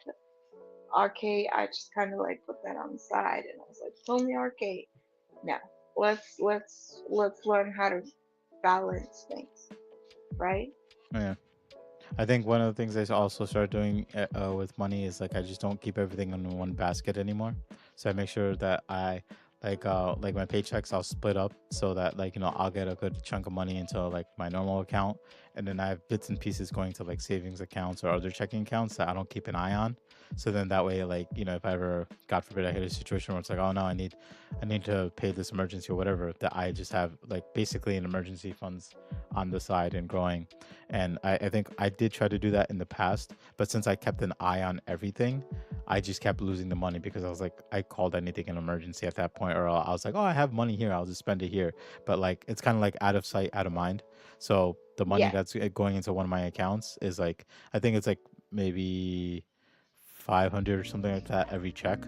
arcade, I just kind of like put that on the side, and I was like, film the arcade. Now let's learn how to balance things, right? Yeah. I think one of the things I also started doing with money is like I just don't keep everything in one basket anymore. So I make sure that I like my paychecks I'll split up so that like I'll get a good chunk of money into like my normal account, and then I have bits and pieces going to like savings accounts or other checking accounts that I don't keep an eye on. So then that way, like if I ever, God forbid, I hit a situation where it's like, oh no, I need to pay this emergency or whatever, that I just have like basically an emergency funds on the side and growing. And I think I did try to do that in the past, but since I kept an eye on everything, I just kept losing the money because I was like, I called anything an emergency at that point, or I was like, oh, I have money here, I'll just spend it here. But like, it's kind of like out of sight, out of mind. So the money Yes, that's going into one of my accounts is like, I think it's like maybe 500 or something like that every check,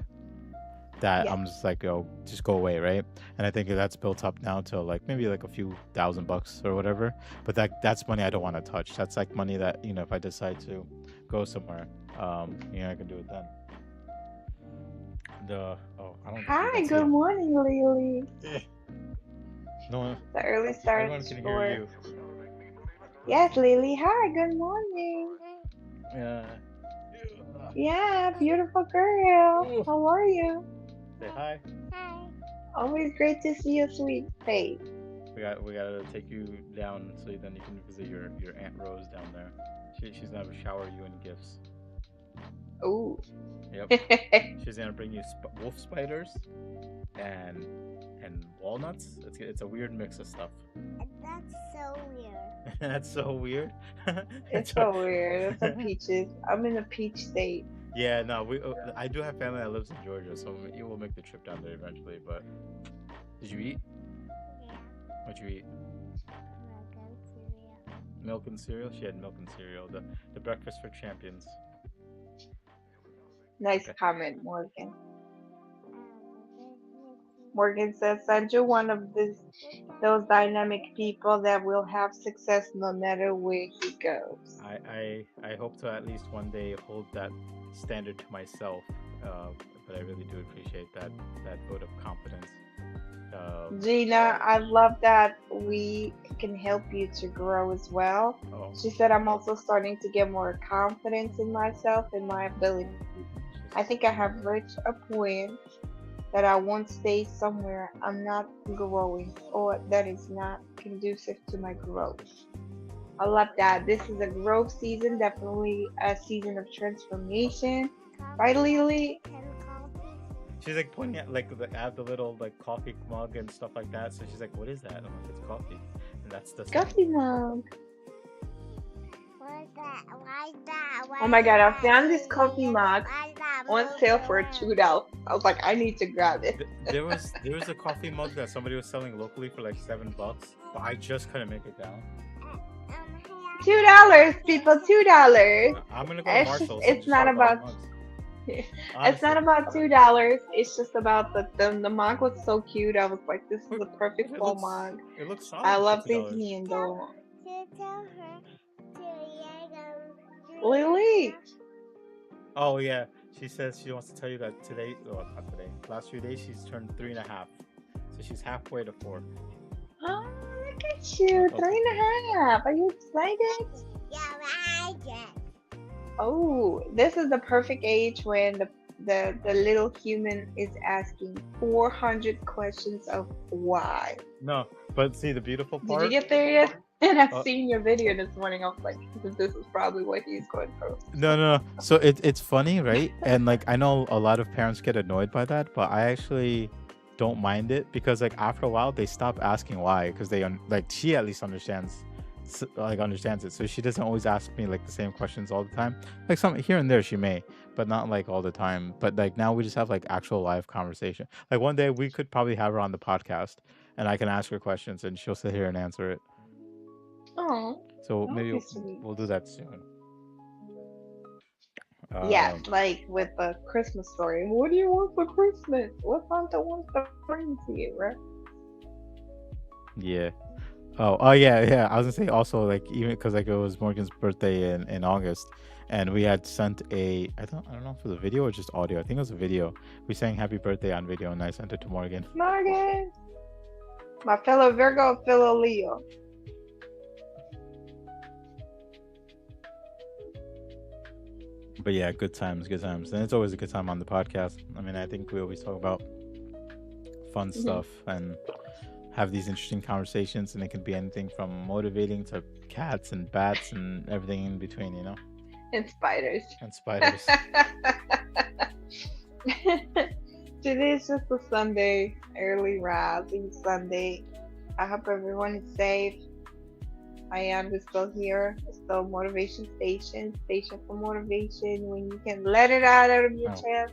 that yes, I'm just like, yo, just go away, right? And I think that's built up now to like maybe like a few $1,000 or whatever. But that's money I don't want to touch. That's like money that if I decide to go somewhere, I can do it then. I don't think you can hi, see good it. morning, Lily. Eh, No one, The early start everyone can hear for you. yes, Lily. Hi, good morning. Yeah. Yeah, beautiful girl. Ooh. How are you? Say hi. Always great to see your sweet face. We gotta take you down so then you can visit your Aunt Rose down there. She's gonna shower you in gifts. Ooh. Yep. She's gonna bring you wolf spiders and walnuts. It's a weird mix of stuff. That's so weird. That's so weird. It's It's so weird. It's a peaches. I'm in a peach state. yeah, no, I do have family that lives in Georgia, so you will make the trip down there eventually. But did you eat? Yeah. What'd you eat? American cereal. Milk and cereal. She had milk and cereal. The breakfast for champions. Nice Okay. comment, Morgan. Um, Morgan says, Sanju, one of those dynamic people that will have success no matter where he goes. I hope to at least one day hold that standard to myself. Uh, but I really do appreciate that vote of confidence. Gina, I love that we can help you to grow as well. Oh, She said, I'm also starting to get more confidence in myself and my ability. I think I have reached a point that I won't stay somewhere I'm not growing or that is not conducive to my growth. I love that. This is a growth season, definitely a season of transformation. Right, Lily? coffee. she's like pointing at like the little like coffee mug and stuff like that. So she's like, "What is that?" I'm like, "It's coffee," and that's the sign. Coffee mug. What is that? Why is that? Oh my god, I found this coffee mug on sale for $2. I was like, I need to grab it. There was a coffee mug that somebody was selling locally for like $7, but I just couldn't make it down. $2, people, $2. I'm gonna go to It's just, Marshalls and it's just not talk about about mugs. it's Honestly, not about $2. It's just about the mug was so cute. I was like, this is look, the perfect it fall looks mug. it looks I solid for love this $2. handle. Tell her to Lily. Oh yeah, she says she wants to tell you that today, well not today, last few days she's turned 3.5, so she's halfway to 4. Oh, look at you. Okay. 3.5. Are you excited? Yeah, I get. Oh, this is the perfect age when the little human is asking 400 questions of why. No, but see the beautiful Did you part. get there yet? And I've Uh, seen your video this morning. I was like, this is probably what he's going through. no. So it's funny, right? And like I know a lot of parents get annoyed by that, but I actually don't mind it because like after a while they stop asking why because like she at least understands it, so she doesn't always ask me like the same questions all the time. Like some here and there she may, but not like all the time. But like now we just have like actual live conversation. Like one day we could probably have her on the podcast and I can ask her questions and she'll sit here and answer it. Oh, So that would maybe be sweet. we'll do that soon. Yes, Um, like with the Christmas story. What do you want for Christmas? What Santa wants to bring to you, right? yeah. Oh, yeah. I was gonna say also like even because like it was Morgan's birthday in August, and we had sent I don't know if it was a video or just audio. I think it was a video. We sang happy birthday on video, and I sent it to Morgan. Morgan, my fellow Virgo, fellow Leo. But yeah, good times, and it's always a good time on the podcast. I mean, I think we always talk about fun Mhm. stuff and have these interesting conversations, and it can be anything from motivating to cats and bats and everything in between, you know, And spiders. and spiders. Today's just a Sunday, early rising Sunday. I hope everyone is safe. I am still here, still motivation station for motivation when you can let it out of your Oh, chest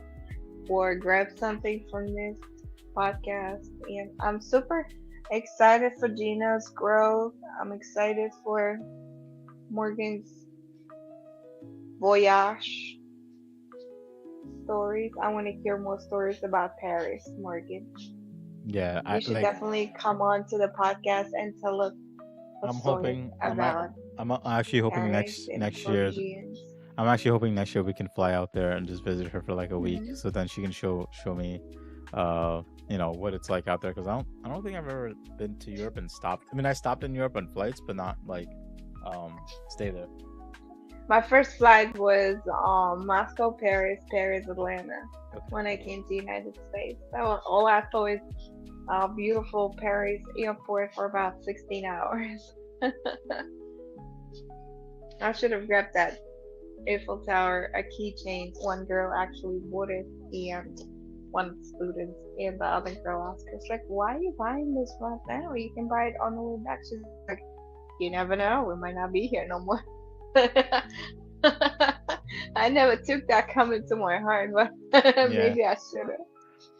or grab something from this podcast. And I'm super excited for Gina's growth. I'm excited for Morgan's voyage stories. I want to hear more stories about Paris, Morgan. yeah. You I should like. definitely come on to the podcast and tell us a I'm story hoping. about I'm actually hoping Paris next and next year. Parisians. I'm actually hoping next year we can fly out there and just visit her for like a week, Hmm. so then she can show me, what it's like out there. Because I don't think I've ever been to Europe and stopped. I mean, I stopped in Europe on flights, but not like, stay there. My first flight was Moscow, Paris, Paris, Atlanta Okay. when I came to United States. That was all I saw is beautiful Paris airport for about 16 hours. I should have grabbed that Eiffel Tower, a keychain. One girl actually bought it, and one of the students, and the other girl asked her, she's like, "Why are you buying this right now? You can buy it on the way back." She's like, "You never know. We might not be here no more." I never took that comment to my heart, but Yeah. maybe I should have.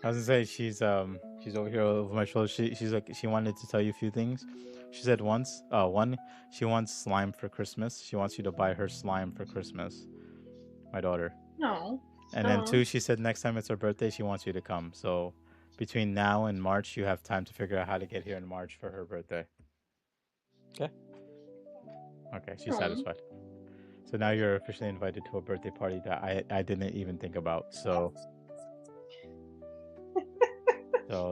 I was gonna say she's over here over my shoulder. She's like she wanted to tell you a few things. She said one, she wants slime for Christmas. She wants you to buy her slime for Christmas. My daughter. No. And then Oh. two, she said next time it's her birthday, she wants you to come. So between now and March, you have time to figure out how to get here in March for her birthday. Okay. Okay, she's Oh. satisfied. So now you're officially invited to a birthday party that I didn't even think about. So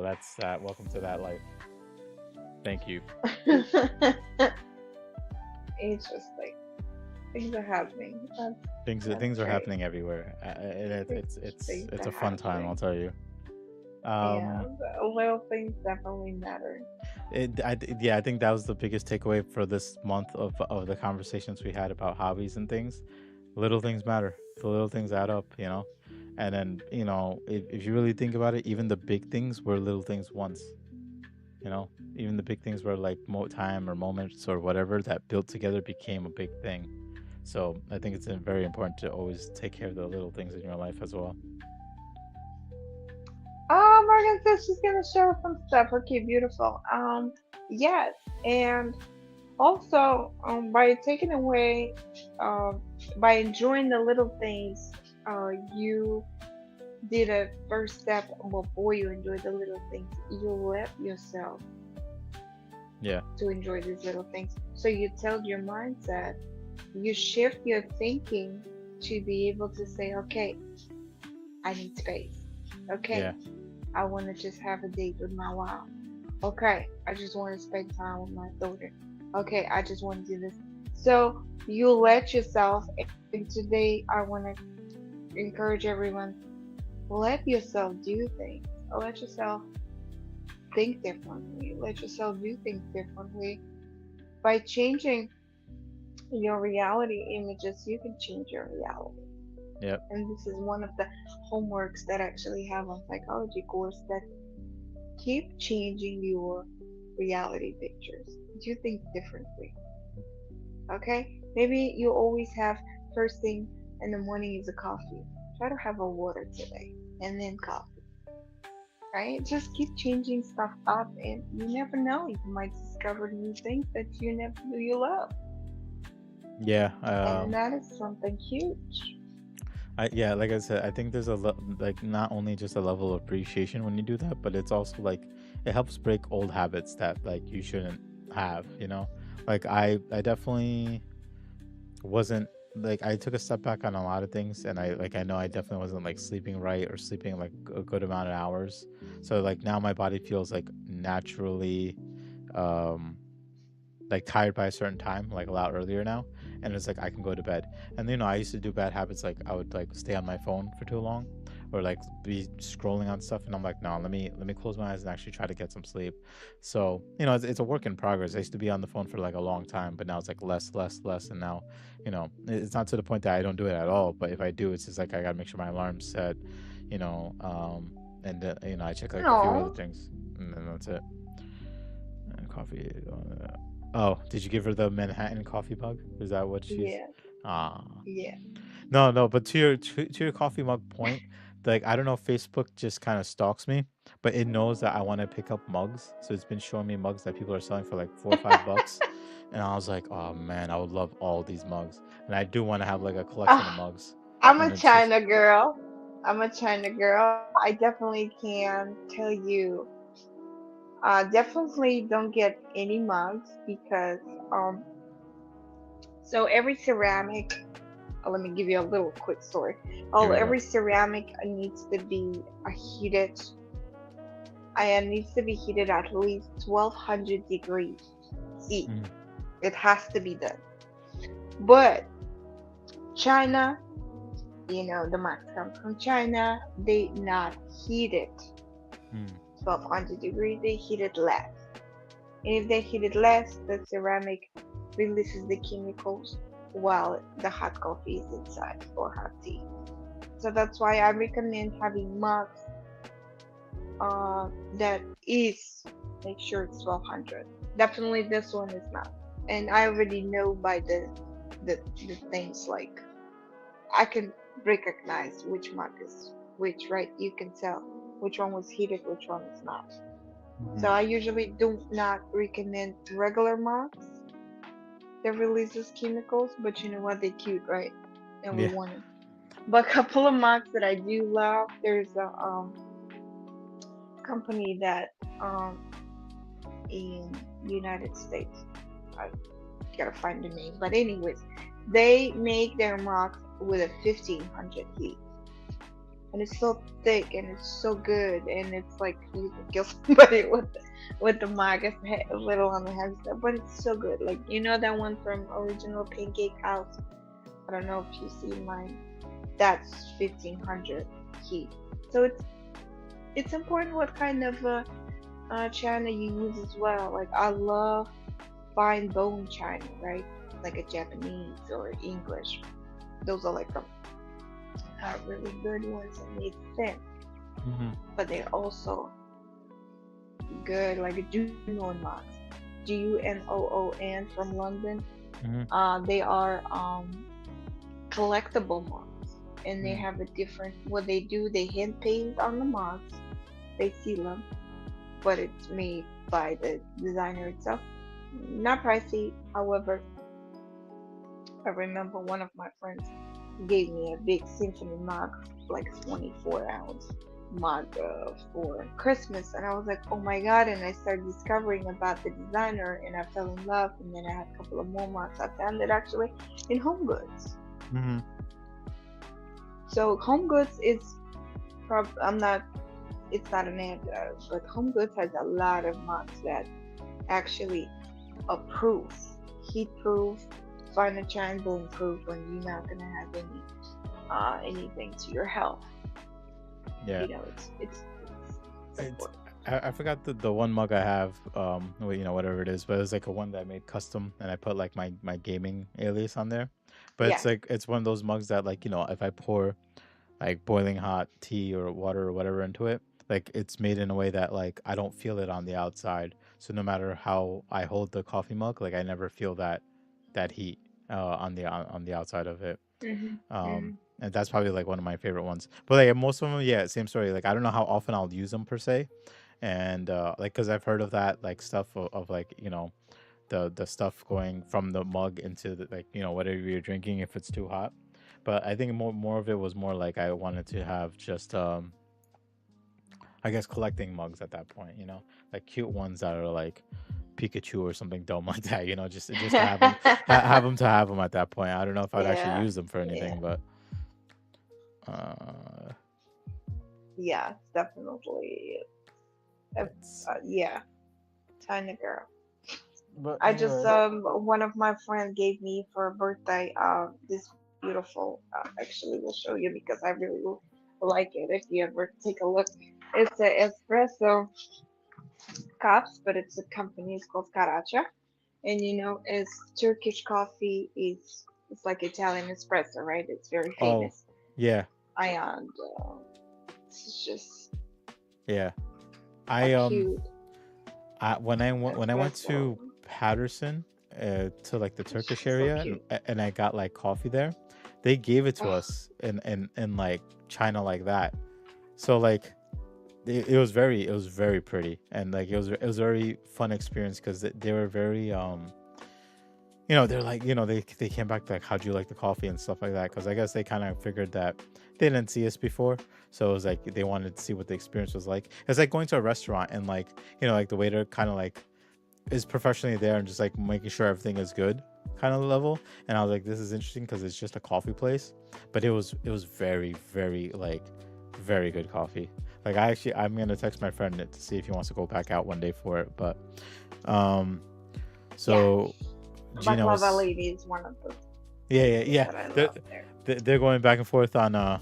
that's that. Welcome to that life. Thank you. Interesting. Things are happening. That's Things are great. happening everywhere. Things It's are a fun time, I'll happening. tell you. Yeah, Um, the little things definitely matter. yeah, I think that was the biggest takeaway for this month of the conversations we had about hobbies and things. Little things matter. The little things add up, you know. And then, if you really think about it, even the big things were little things once. You know, even the big things were like time or moments or whatever that built together became a big thing. So I think it's very important to always take care of the little things in your life as well. Oh, Morgan says she's gonna show some stuff. Okay, beautiful. Yes, and also, by taking away, by enjoying the little things, you did a first step before you enjoy the little things. You let yourself Yeah, to enjoy these little things. So you tell your mindset, you shift your thinking to be able to say, okay, I need space. yeah, Okay, I want to just have a date with my wife. Okay, I just want to spend time with my daughter. Okay, I just want to do this. So you let yourself, and today I want to encourage everyone, let yourself do things. Let yourself think differently. Let yourself do things differently. By changing your reality images, you can change your reality. yep, And this is one of the homeworks that I actually have on psychology course that keep changing your reality pictures. Do things differently. Okay? Maybe you always have first thing in the morning is a coffee. Try to have a water today and then coffee. Right? Just keep changing stuff up and you never know. You might discover new things that you never knew you love. yeah. And that is something huge. Yeah, like I said, I think there's like not only just a level of appreciation when you do that, but it's also like it helps break old habits that like you shouldn't have. Like I definitely wasn't like I took a step back on a lot of things, and I know I definitely wasn't like sleeping right or sleeping like a good amount of hours. So like now my body feels like naturally um like tired by a certain time, like a lot earlier now. and it's like I can go to bed. And I used to do bad habits, like I would like stay on my phone for too long, or like be scrolling on stuff, and I'm like, no, let me close my eyes and actually try to get some sleep. So it's a work in progress. I used to be on the phone for like a long time, but now it's like less, less, less, and now it's not to the point that I don't do it at all. But if I do, it's just like I gotta make sure my alarm's set, you know, and then I check like a few other No. things, and then that's it. And coffee. Oh, did you give her the Manhattan coffee mug? Is that what she's? Yeah. Ah, Yeah. no, no. But to your coffee mug point, like I don't know, if Facebook just kind of stalks me, but it knows that I want to pick up mugs, so it's been showing me mugs that people are selling for like $4 or $5, and I was like, oh man, I would love all these mugs, and I do want to have like a collection of Ah, mugs, I'm and a it's just China girl. I'm a China girl. I definitely can tell you. Definitely don't get any mugs because um. So every ceramic. Let me give you a little quick story. here we go. Every ceramic needs to be heated. And needs to be heated at least 1200 degrees C. Mm, It has to be done. But China, the marks come from China. They not heat it mm, 1200 degrees. They heat it less. And if they heat it less, the ceramic releases the chemicals while the hot coffee is inside or hot tea. So that's why I recommend having mugs that is make sure it's 1200. Definitely this one is not. And I already know by the things like I can recognize which mug is which, right? You can tell which one was heated, which one is not. So mm, I usually do not recommend regular mugs that releases chemicals, but you know what? They're cute, right? And we yeah. want them. But a couple of mugs that I do love. There's a company that um in United States. I gotta find the name. But anyways, they make their mugs with a 1500 heat. And it's so thick and it's so good and it's like you can kill somebody with the mug. It's a little on the heavy stuff, but it's so good. Like that one from Original Pancake House. I don't know if you see mine. That's 1500 heat. So it's important what kind of china you use as well. Like I love fine bone china, right? Like a Japanese or English. Those are like really good ones and made thin, Hmm. but they're also good. Like a Junon Max, Gunoon from London. Hmm. They are collectible mugs, and they Mm. have a different. What they do, they hand paint on the mugs. They seal them, but it's made by the designer itself. Not pricey, however, I remember one of my friends gave me a big symphony mug, like 24-ounce mug for Christmas, and I was like, oh my god! And I started discovering about the designer, and I fell in love. And then I had a couple of more mugs. I found it actually in Home Goods. Hmm. So Home Goods is I'm not. It's not an ad, but Home Goods has a lot of mugs that actually approve, heat proof, furniture and boom proof, when you're not gonna have anything to your health. Yeah. It's It's important. I forgot the one mug I have, whatever it is, but it's like a one that I made custom, and I put like my gaming alias on there. But it's Yeah. like it's one of those mugs that, like, if I pour like boiling hot tea or water or whatever into it, like it's made in a way that like I don't feel it on the outside. So no matter how I hold the coffee mug, like I never feel that heat on the outside of it. Mhm. Um, Mhm. and that's probably like one of my favorite ones. But like most of them, yeah, same story. Like I don't know how often I'll use them per se, and like because I've heard of that like stuff of like the stuff going from the mug into the, like whatever you're drinking if it's too hot. But I think more of it was more like I wanted to have just I guess collecting mugs at that point, like cute ones that are like Pikachu or something dumb like that, just to have them, have them at that point. I don't know if I'd actually Yeah. use them for Yeah. anything, but uh, Yeah. It's definitely. Uh, it's yeah. China girl. But I just anyways, one of my friends gave me for a birthday this beautiful actually we'll show you because I really will like it if you ever take a look. It's a espresso cups, but it's a company. It's called Caracha, and it's Turkish coffee is it's like Italian espresso, right? It's very oh famous. yeah, And it's just yeah. a I cute when I went espresso. to Patterson, to like the It's Turkish just so area, cute. and I got like coffee there, they gave it to Oh, us in like China like that. So like it was very pretty, and like it was a very fun experience because they were very they're like, they came back like, how'd you like the coffee and stuff like that, because I guess they kind of figured that they didn't see us before, so it was like they wanted to see what the experience was like. It's like going to a restaurant and like, like the waiter kind of like is professionally there and just like making sure everything is good kind of level. And I was like, this is interesting because it's just a coffee place, but it was very very like very good coffee. Like I'm gonna text my friend to see if he wants to go back out one day for it. But um yeah. so Gina Baklava was, lady is one of the yeah, yeah, places yeah. that I they're, love there. they're going back and forth on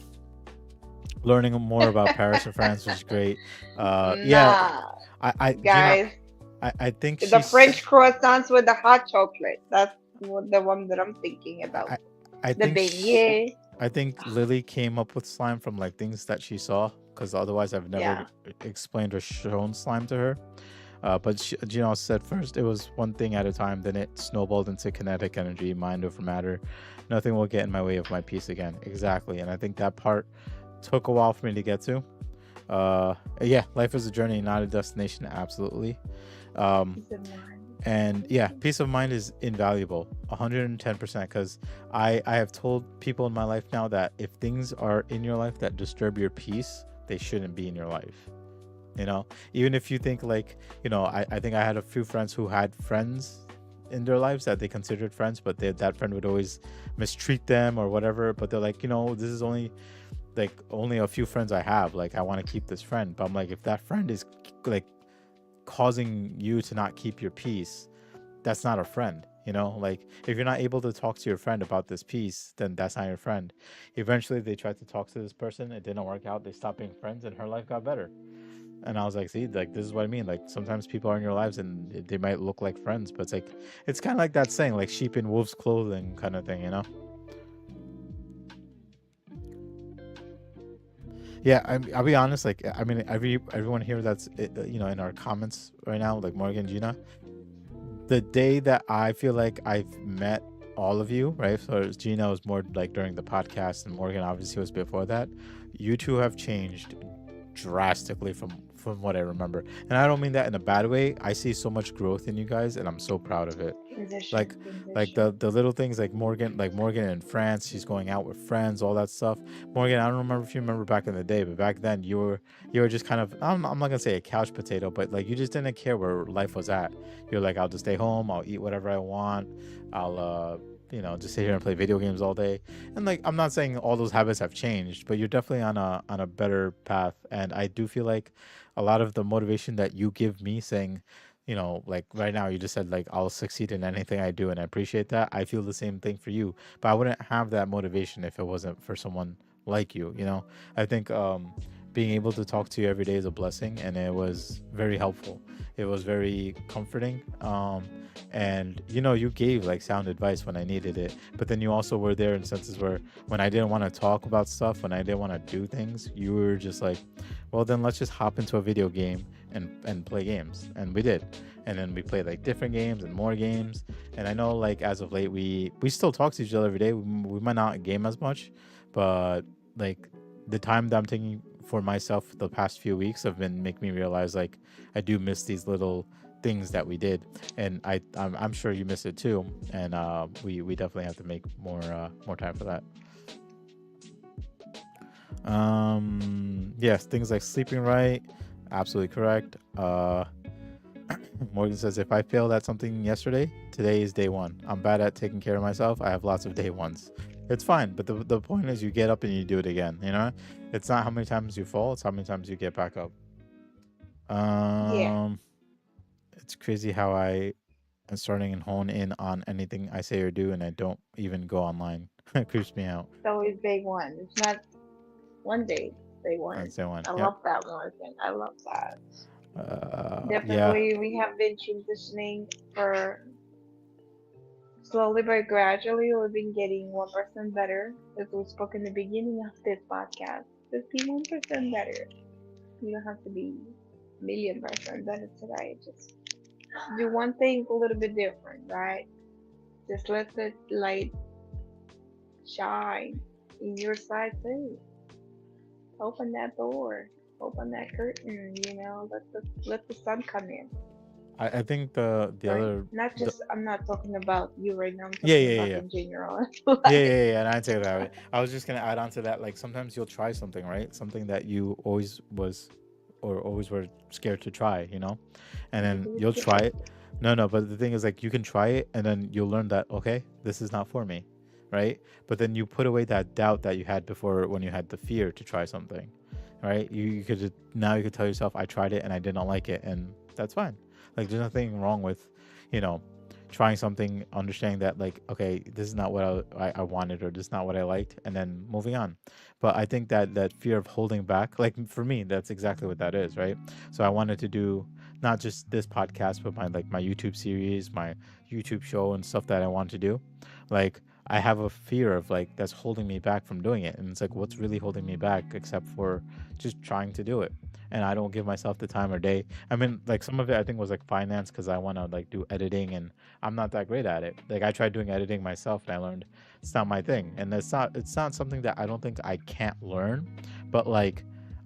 learning more about Paris and France, which is great. Yeah, Nah, I Gina, guys, I think the she's French croissants with the hot chocolate. That's the one that I'm thinking about. I I The think beignet. I think Lily came up with slime from like things that she saw, because otherwise I've never Yeah. explained or shown slime to her. But Gina said first it was one thing at a time, then it snowballed into kinetic energy, mind over matter. Nothing will get in my way of my peace again. Exactly, and I think that part took a while for me to get to. Yeah, life is a journey, not a destination. Absolutely. Um, Peace of mind. and yeah, Absolutely. peace of mind is invaluable, 110%, because I have told people in my life now that if things are in your life that disturb your peace, they shouldn't be in your life. Even if you think like, I think I had a few friends who had friends in their lives that they considered friends, but that friend would always mistreat them or whatever. But they're like, this is only a few friends I have. Like, I want to keep this friend. But I'm like, if that friend is like causing you to not keep your peace, that's not a friend. Like, if you're not able to talk to your friend about this piece, then that's not your friend. Eventually they tried to talk to this person, it didn't work out, they stopped being friends, and her life got better. And I was like, see, like, this is what I mean. Like, sometimes people are in your lives and they might look like friends, but it's like, it's kind of like that saying, like, sheep in wolves clothing kind of thing. Yeah, I'll be honest, like, I mean, everyone here that's in our comments right now, like Morgan, Gina, the day that I feel like I've met all of you, right? So Gina was more like during the podcast, and Morgan obviously was before that. You two have changed drastically from what I remember, and I don't mean that in a bad way. I see so much growth in you guys, and I'm so proud of it. like Transition. like Transition. the little things, like Morgan in France, she's going out with friends, all that stuff. Morgan, I don't remember if you remember back in the day, but back then you were just kind of, I'm not gonna say a couch potato, but like you just didn't care where life was at. You're like, I'll just stay home, I'll eat whatever I want, I'll just sit here and play video games all day. And like, I'm not saying all those habits have changed, but you're definitely on a better path. And I do feel like a lot of the motivation that you give me, saying, like right now, you just said like, I'll succeed in anything I do, and I appreciate that. I feel the same thing for you, but I wouldn't have that motivation if it wasn't for someone like you. I think being able to talk to you every day is a blessing, and it was very helpful. It was very comforting. And you gave like sound advice when I needed it, but then you also were there in senses where when I didn't want to talk about stuff, when I didn't want to do things, you were just like, well, then let's just hop into a video game and play games. And we did. And then we played like different games and more games. And I know like as of late, we still talk to each other every day. We might not game as much, but like the time that I'm taking for myself the past few weeks have been making me realize like I do miss these little things that we did. And I'm sure you miss it too. And we definitely have to make more time for that. Yes, things like sleeping right, absolutely correct. Morgan says, if I failed at something yesterday, today is day one. I'm bad at taking care of myself. I have lots of day ones. It's fine, but the point is you get up and you do it again. It's not how many times you fall, it's how many times you get back up. Yeah. um it's crazy how I and starting and hone in on anything I say or do, and I don't even go online. It creeps me out. It's always day one. It's not one day. It's day one. That's the one. I Yep. love that one. I love that. Yeah. Definitely, we have been transitioning for slowly but gradually. We've been getting 1% better, as we spoke in the beginning of this podcast. Just be 1% better. You don't have to be a million percent better today. Just do one thing a little bit different, right? Just let the light shine in your side too. Open that door. Open that curtain. Let the sun come in. I think the Right? other Not the just I'm not talking about you right now. I'm yeah, talking yeah, yeah, about yeah. in general. Yeah, yeah, Like, yeah, yeah, and I take it that way. I was just gonna add on to that. Like sometimes you'll try something, right? Something that you always was, or always were scared to try, and you then do you'll it try different. it. No, no, but the thing is, like, you can try it, and then you'll learn that okay, this is not for me, right? But then you put away that doubt that you had before when you had the fear to try something, right? You could now you could tell yourself, I tried it and I did not like it, and that's fine. Like, there's nothing wrong with, you know, trying something, understanding that, like, okay, this is not what I wanted, or this is not what I liked, and then moving on. But I think that that fear of holding back, like for me, that's exactly what that is, right? So I wanted to do not just this podcast, but my YouTube series, my YouTube show, and stuff that I want to do. Like, I have a fear of, like, that's holding me back from doing it, and it's like, what's really holding me back except for just trying to do it? And I don't give myself the time or day. I mean, like, some of it I think was like finance, because I want to like do editing, and I'm not that great at it. Like, I tried doing editing myself, and I learned it's not my thing. And it's not something that I don't think I can't learn, but like,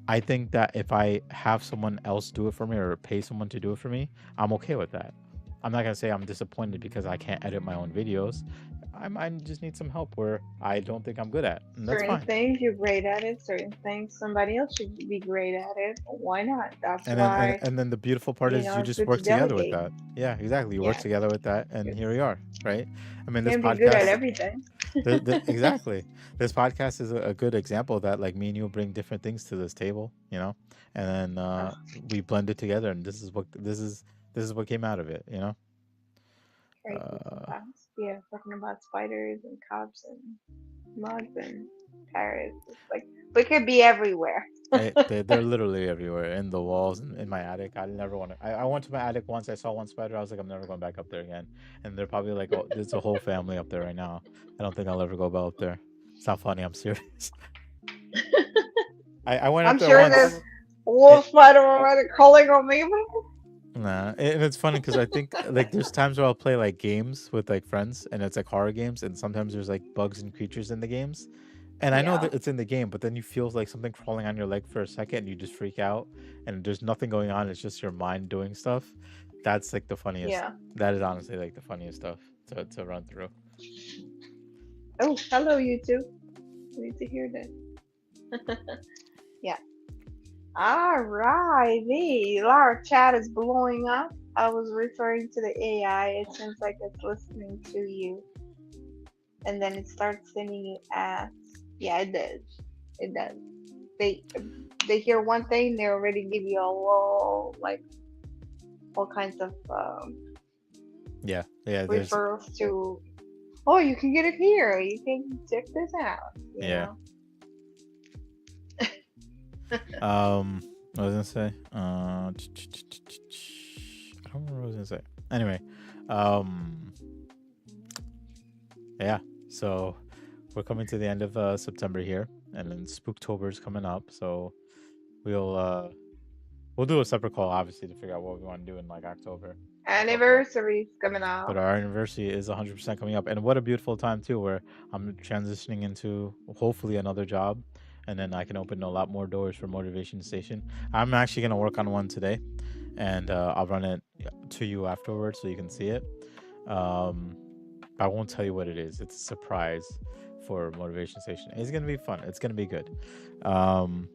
I think that if I have someone else do it for me, or pay someone to do it for me, I'm okay with that. I'm not gonna say I'm disappointed because I can't edit my own videos. I just need some help where I don't think I'm good at, and that's Certain fine. things you're great at it. Certain things somebody else should be great at it. Why not? That's And then why and then the beautiful part is you it's just good work to together with delegate. that. Yeah, exactly. You work Yeah, together with that, and here we because are, right? I mean, you this can't be good at podcast, everything. exactly. This podcast is a good example of that. Like, me and you bring different things to this table, and then Oh, we blend it together, and this is what came out of it. crazy Uh, sometimes. Yeah, talking about spiders and cups and mugs and parrots. It's like we could be everywhere. they're literally everywhere, in the walls, in my attic. I never want to. I went to my attic once. I saw one spider. I was like, I'm never going back up there again. And they're probably like, oh, there's a whole family up there right now. I don't think I'll ever go back up there. It's not funny. I'm serious. I went up I'm there sure there's once. wolf spider already calling on me. Nah, and it's funny because I think, like, there's times where I'll play like games with like friends, and it's like horror games, and sometimes there's like bugs and creatures in the games, and I know Yeah, that it's in the game, but then you feel like something crawling on your leg for a second, and you just freak out, and there's nothing going on. It's just your mind doing stuff. That's like the funniest. yeah. That is honestly like the funniest stuff to run through. Oh, hello, you two. I need to hear this. Yeah. Alrighty. Our chat is blowing up. I was referring to the AI. It seems like it's listening to you, and then it starts sending you ads. Yeah, it does. It does. They they hear one thing, they already give you a whole like all kinds of Yeah, yeah. There's referrals to. Oh, you can get it here. You can check this out. You yeah. know. What was I gonna say? I don't remember what I was gonna say. Anyway, um, yeah. So we're coming to the end of September here, and then Spooktober is coming up. So we'll uh we'll do a separate call, obviously, to figure out what we want to do in like October and talk about. Anniversary's coming But up. our anniversary is 100% coming up, and what a beautiful time too, where I'm transitioning into hopefully another job, and then I can open a lot more doors for Motivation Station. I'm actually gonna work on one today, and I'll run it to you afterwards so you can see it. Um, I won't tell you what it is. It's a surprise for Motivation Station. It's gonna be fun. It's gonna be good. Um,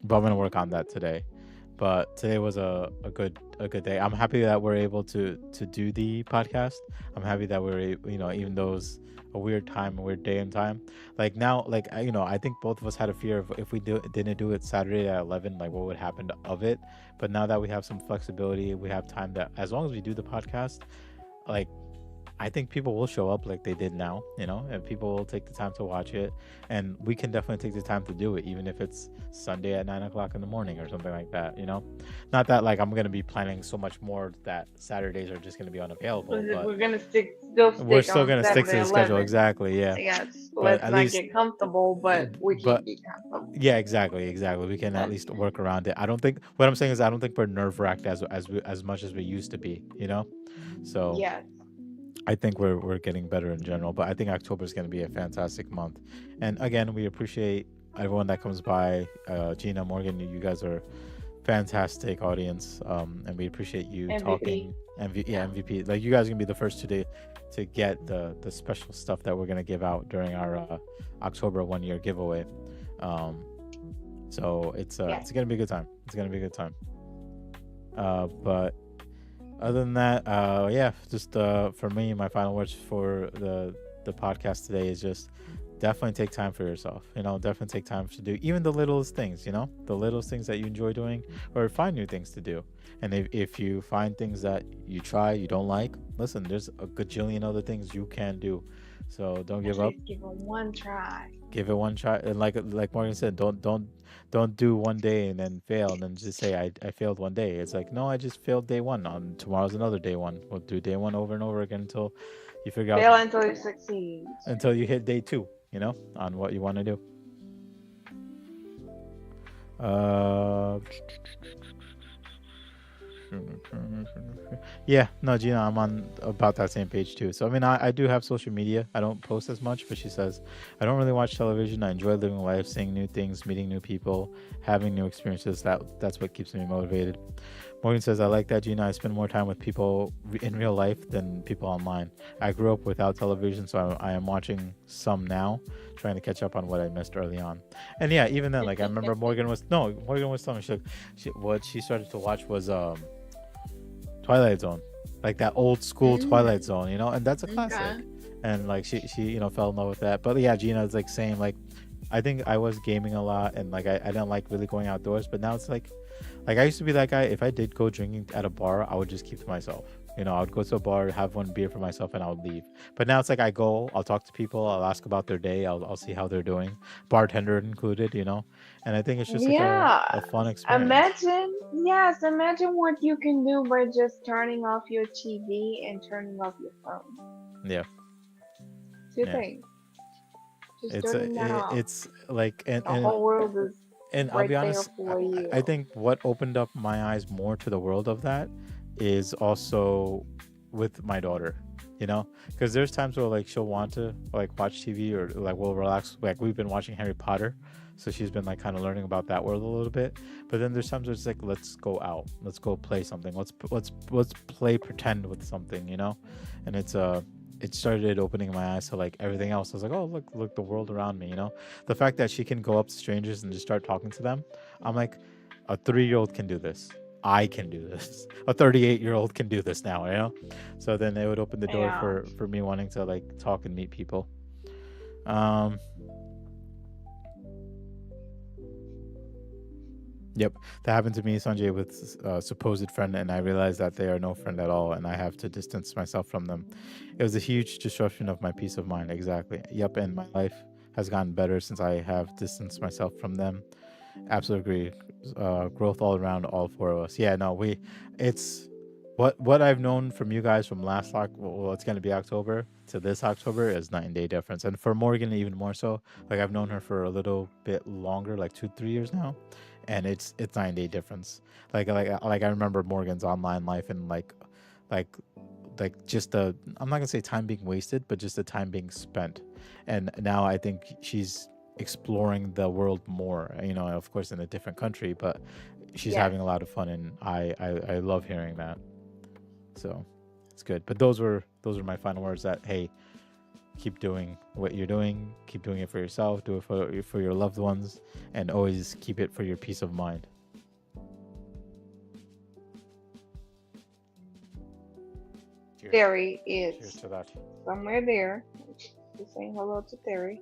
but I'm gonna work on that today. But today was a good day. I'm happy that we're able to do the podcast. I'm happy that even though it's a weird time, a weird day and time. Like now, like I think both of us had a fear of if we didn't do it Saturday at 11, like what would happen of it. But now that we have some flexibility, we have time that as long as we do the podcast, like I think people will show up like they did now, and people will take the time to watch it. And we can definitely take the time to do it, even if it's Sunday at 9 o'clock in the morning or something like that. Not that like I'm going to be planning so much more that Saturdays are just going to be unavailable, but We're gonna still we're stick still on going to stick to Saturday the schedule. 11. Exactly. Yeah. Yes, But let's at not least, get comfortable, but we can but get comfortable. yeah, exactly. We can at least work around it. I don't think, what I'm saying is, I don't think we're nerve wracked as much as we used to be. So Yes. I think we're getting better in general, but I think October is going to be a fantastic month. And again, we appreciate everyone that comes by. Gina, Morgan, you guys are fantastic audience, and we appreciate you MVP. talking. Yeah, Yeah. MVP. Like, you guys are gonna be the first to get the special stuff that we're gonna give out during our October 1 year giveaway. Um, so it's Yes. gonna be a good time. It's gonna be a good time. But other than that, yeah, just for me, my final words for the podcast today is just definitely take time for yourself. Definitely take time to do even the littlest things. The littlest things that you enjoy doing, or find new things to do. And if you find things that you try you don't like, listen, there's a gajillion other things you can do. So don't At give up. least give it one try. Give it one try. And like Morgan said, don't do one day and then fail and then just say I failed one day. It's like, no, I just failed day one. On tomorrow's another day one. We'll do day one over and over again until you figure out, Fail until you succeed. until you hit day two, on what you want to do. uh Yeah, no, Gina, I'm on about that same page too. So, I mean, I do have social media. I don't post as much, but she says, I don't really watch television. I enjoy living life, seeing new things, meeting new people, having new experiences. That's what keeps me motivated. Morgan says, I like that, Gina. I spend more time with people in real life than people online. I grew up without television, so I am watching some now, trying to catch up on what I missed early on. And yeah, even then, like, I remember Morgan was telling me, what she started to watch was Twilight Zone, like that old school Twilight Mm, Zone, and that's a classic. okay. And like she fell in love with that. But yeah, Gina is like saying, like, I think I was gaming a lot, and like I didn't like really going outdoors. But now it's like I used to be that guy. If I did go drinking at a bar, I would just keep to myself. I would go to a bar, have one beer for myself, and I would leave. But now it's like I go, I'll talk to people, I'll ask about their day, I'll see how they're doing, bartender included. And I think it's just like a Yeah. fun experience. Imagine, yes, imagine what you can do by just turning off your TV and turning off your phone. Yeah, Two yeah. things. Just turning that off. It's like, and The whole world is I'll right be there honest, for I you. think what opened up my eyes more to the world of that is also with my daughter, because there's times where like she'll want to like watch TV, or like we'll relax. Like we've been watching Harry Potter, so she's been like kind of learning about that world a little bit. But then there's times where it's like, let's go out, let's go play something, let's play pretend with something. And it started opening my eyes to like everything else. I was like, oh, look, the world around me. The fact that she can go up to strangers and just start talking to them, I'm like, a 3-year-old can do this. I can do this. A 38-year-old can do this now. So then it would open the door Yeah. for me wanting to like talk and meet people. Um, Yep, that happened to me, Sanjay, with a supposed friend, and I realized that they are no friend at all, and I have to distance myself from them. It was a huge disruption of my peace of mind. Exactly. Yep, and my life has gotten better since I have distanced myself from them. Absolutely agree. Growth all around, all four of us. Yeah, no, it's what I've known from you guys from well, it's gonna be October to this October is night and day difference, and for Morgan even more so. Like I've known her for a little bit longer, like 2 3 years now, and it's night and day difference. Like I remember Morgan's online life, and like just the, I'm not gonna say time being wasted, but just the time being spent. And now I think she's exploring the world more, of course in a different country, but she's Yes. having a lot of fun, and I love hearing that. So it's good. But those are my final words, that hey, keep doing what you're doing, keep doing it for yourself, do it for your loved ones, and always keep it for your peace of mind. Cheers. Theory Cheers is to that. somewhere there. Just saying hello to Theory.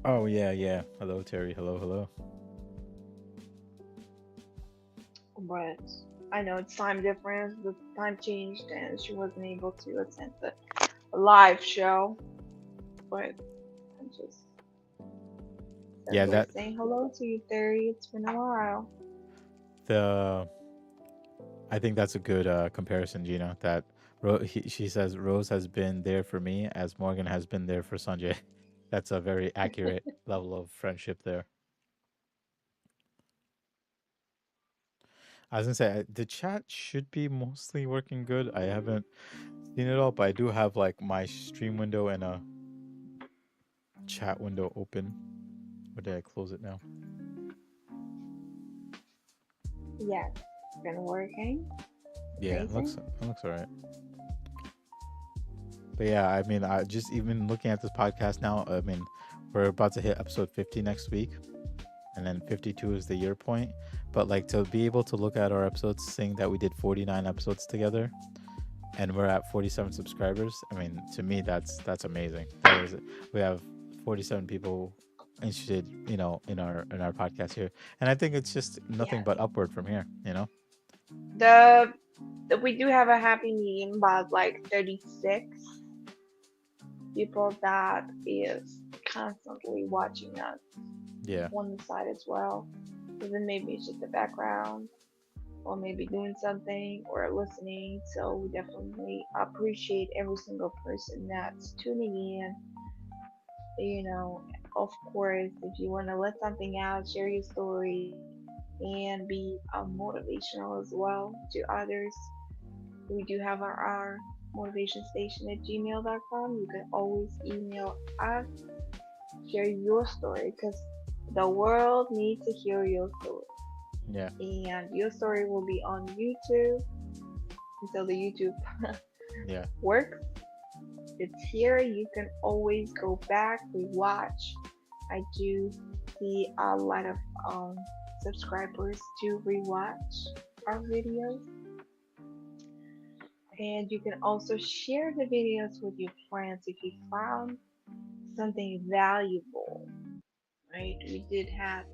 Oh yeah, yeah. Hello Terry. Hello, hello. But I know it's time difference. The time changed, and she wasn't able to attend the live show. But I'm just Yeah, simply that saying hello to you, Theory. It's been a while. the I think that's a good comparison, Gina. That she says Rose has been there for me as Morgan has been there for Sanjay. That's a very accurate level of friendship there. I was gonna say the chat should be mostly working good. I haven't seen it all, but I do have like my stream window and a chat window open. Or did I close it now? Yes, it's been working. Yeah, Amazing. it looks alright. But yeah, I mean, I just even looking at this podcast now. I mean, we're about to hit episode 50 next week, and then 52 is the year point. But like to be able to look at our episodes, seeing that we did 49 episodes together, and we're at 47 subscribers. I mean, to me, that's amazing. That is, we have 47 people interested, in our podcast here, and I think it's just nothing Yes. but upward from here. The we do have a happy medium, about like 36 people that is constantly watching us Yeah. on the side as well. Even maybe it's just the background, or maybe doing something or listening. So we definitely appreciate every single person that's tuning in. You know, of course, if you want to let something out, share your story and be motivational as well to others. We do have our motivation station at gmail.com. You can always email us, share your story, because the world needs to hear your story. Yeah. And your story will be on YouTube until the YouTube Yeah. works. It's here. You can always go back, rewatch. I do see a lot of um, subscribers to rewatch our videos. And you can also share the videos with your friends if you found something valuable, right? We did have,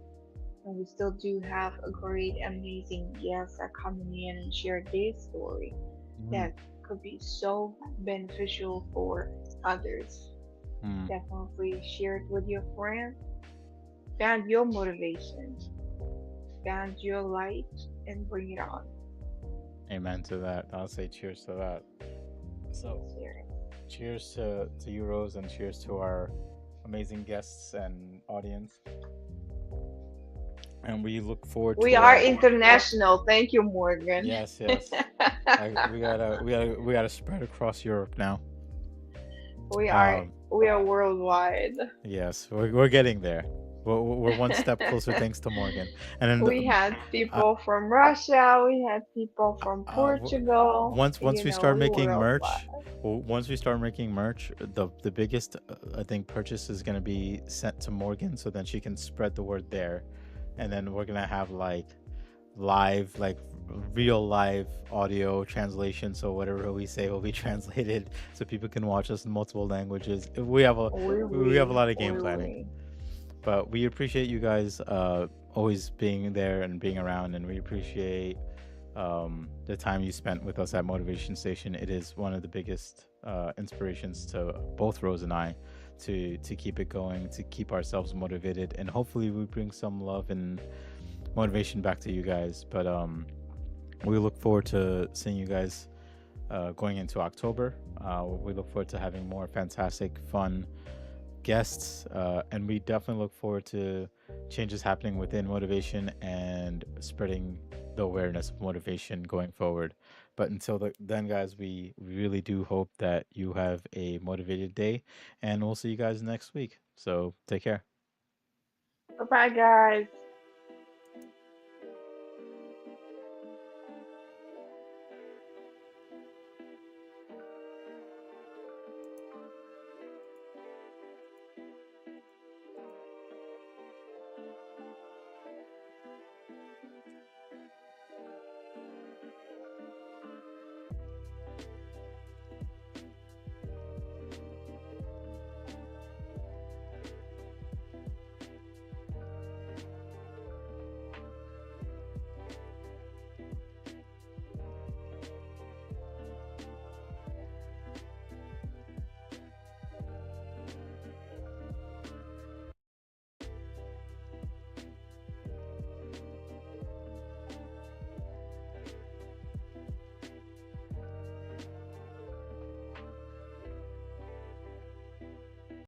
and we still do have a great, amazing guests that come in and share their story Mm. that could be so beneficial for others. Mm. Definitely share it with your friends. Found your motivation, found your light, and bring it on. Amen to that. I'll say cheers to that. So, Share it. cheers to you, Rose, and cheers to our amazing guests and audience. And we look forward We to are international. Thank you, Morgan. yes, yes. We gotta spread across Europe now. we are Um, we are worldwide. yes, we're getting there. We're one step closer thanks to Morgan. And then We had uh, people from Russia. We had people from uh, w- Portugal. once we start We making worldwide. merch, once we start making merch, the biggest I think purchase is gonna be sent to Morgan, so then she can spread the word there, and then we're gonna have like live, like real live audio translation. So whatever we say will be translated, so people can watch us in multiple languages. Oui, We have a oui, lot of game oui, planning, oui. but we appreciate you guys always being there and being around, and we appreciate the time you spent with us at Motivation Station. It is one of the biggest inspirations to both Rose and I to keep it going, to keep ourselves motivated, and hopefully we bring some love and motivation back to you guys. But we look forward to seeing you guys going into October. We look forward to having more fantastic, fun guests, and we definitely look forward to changes happening within motivation and spreading the awareness of motivation going forward. But until then, guys, we really do hope that you have a motivated day, and we'll see you guys next week. So take care. Bye bye, guys.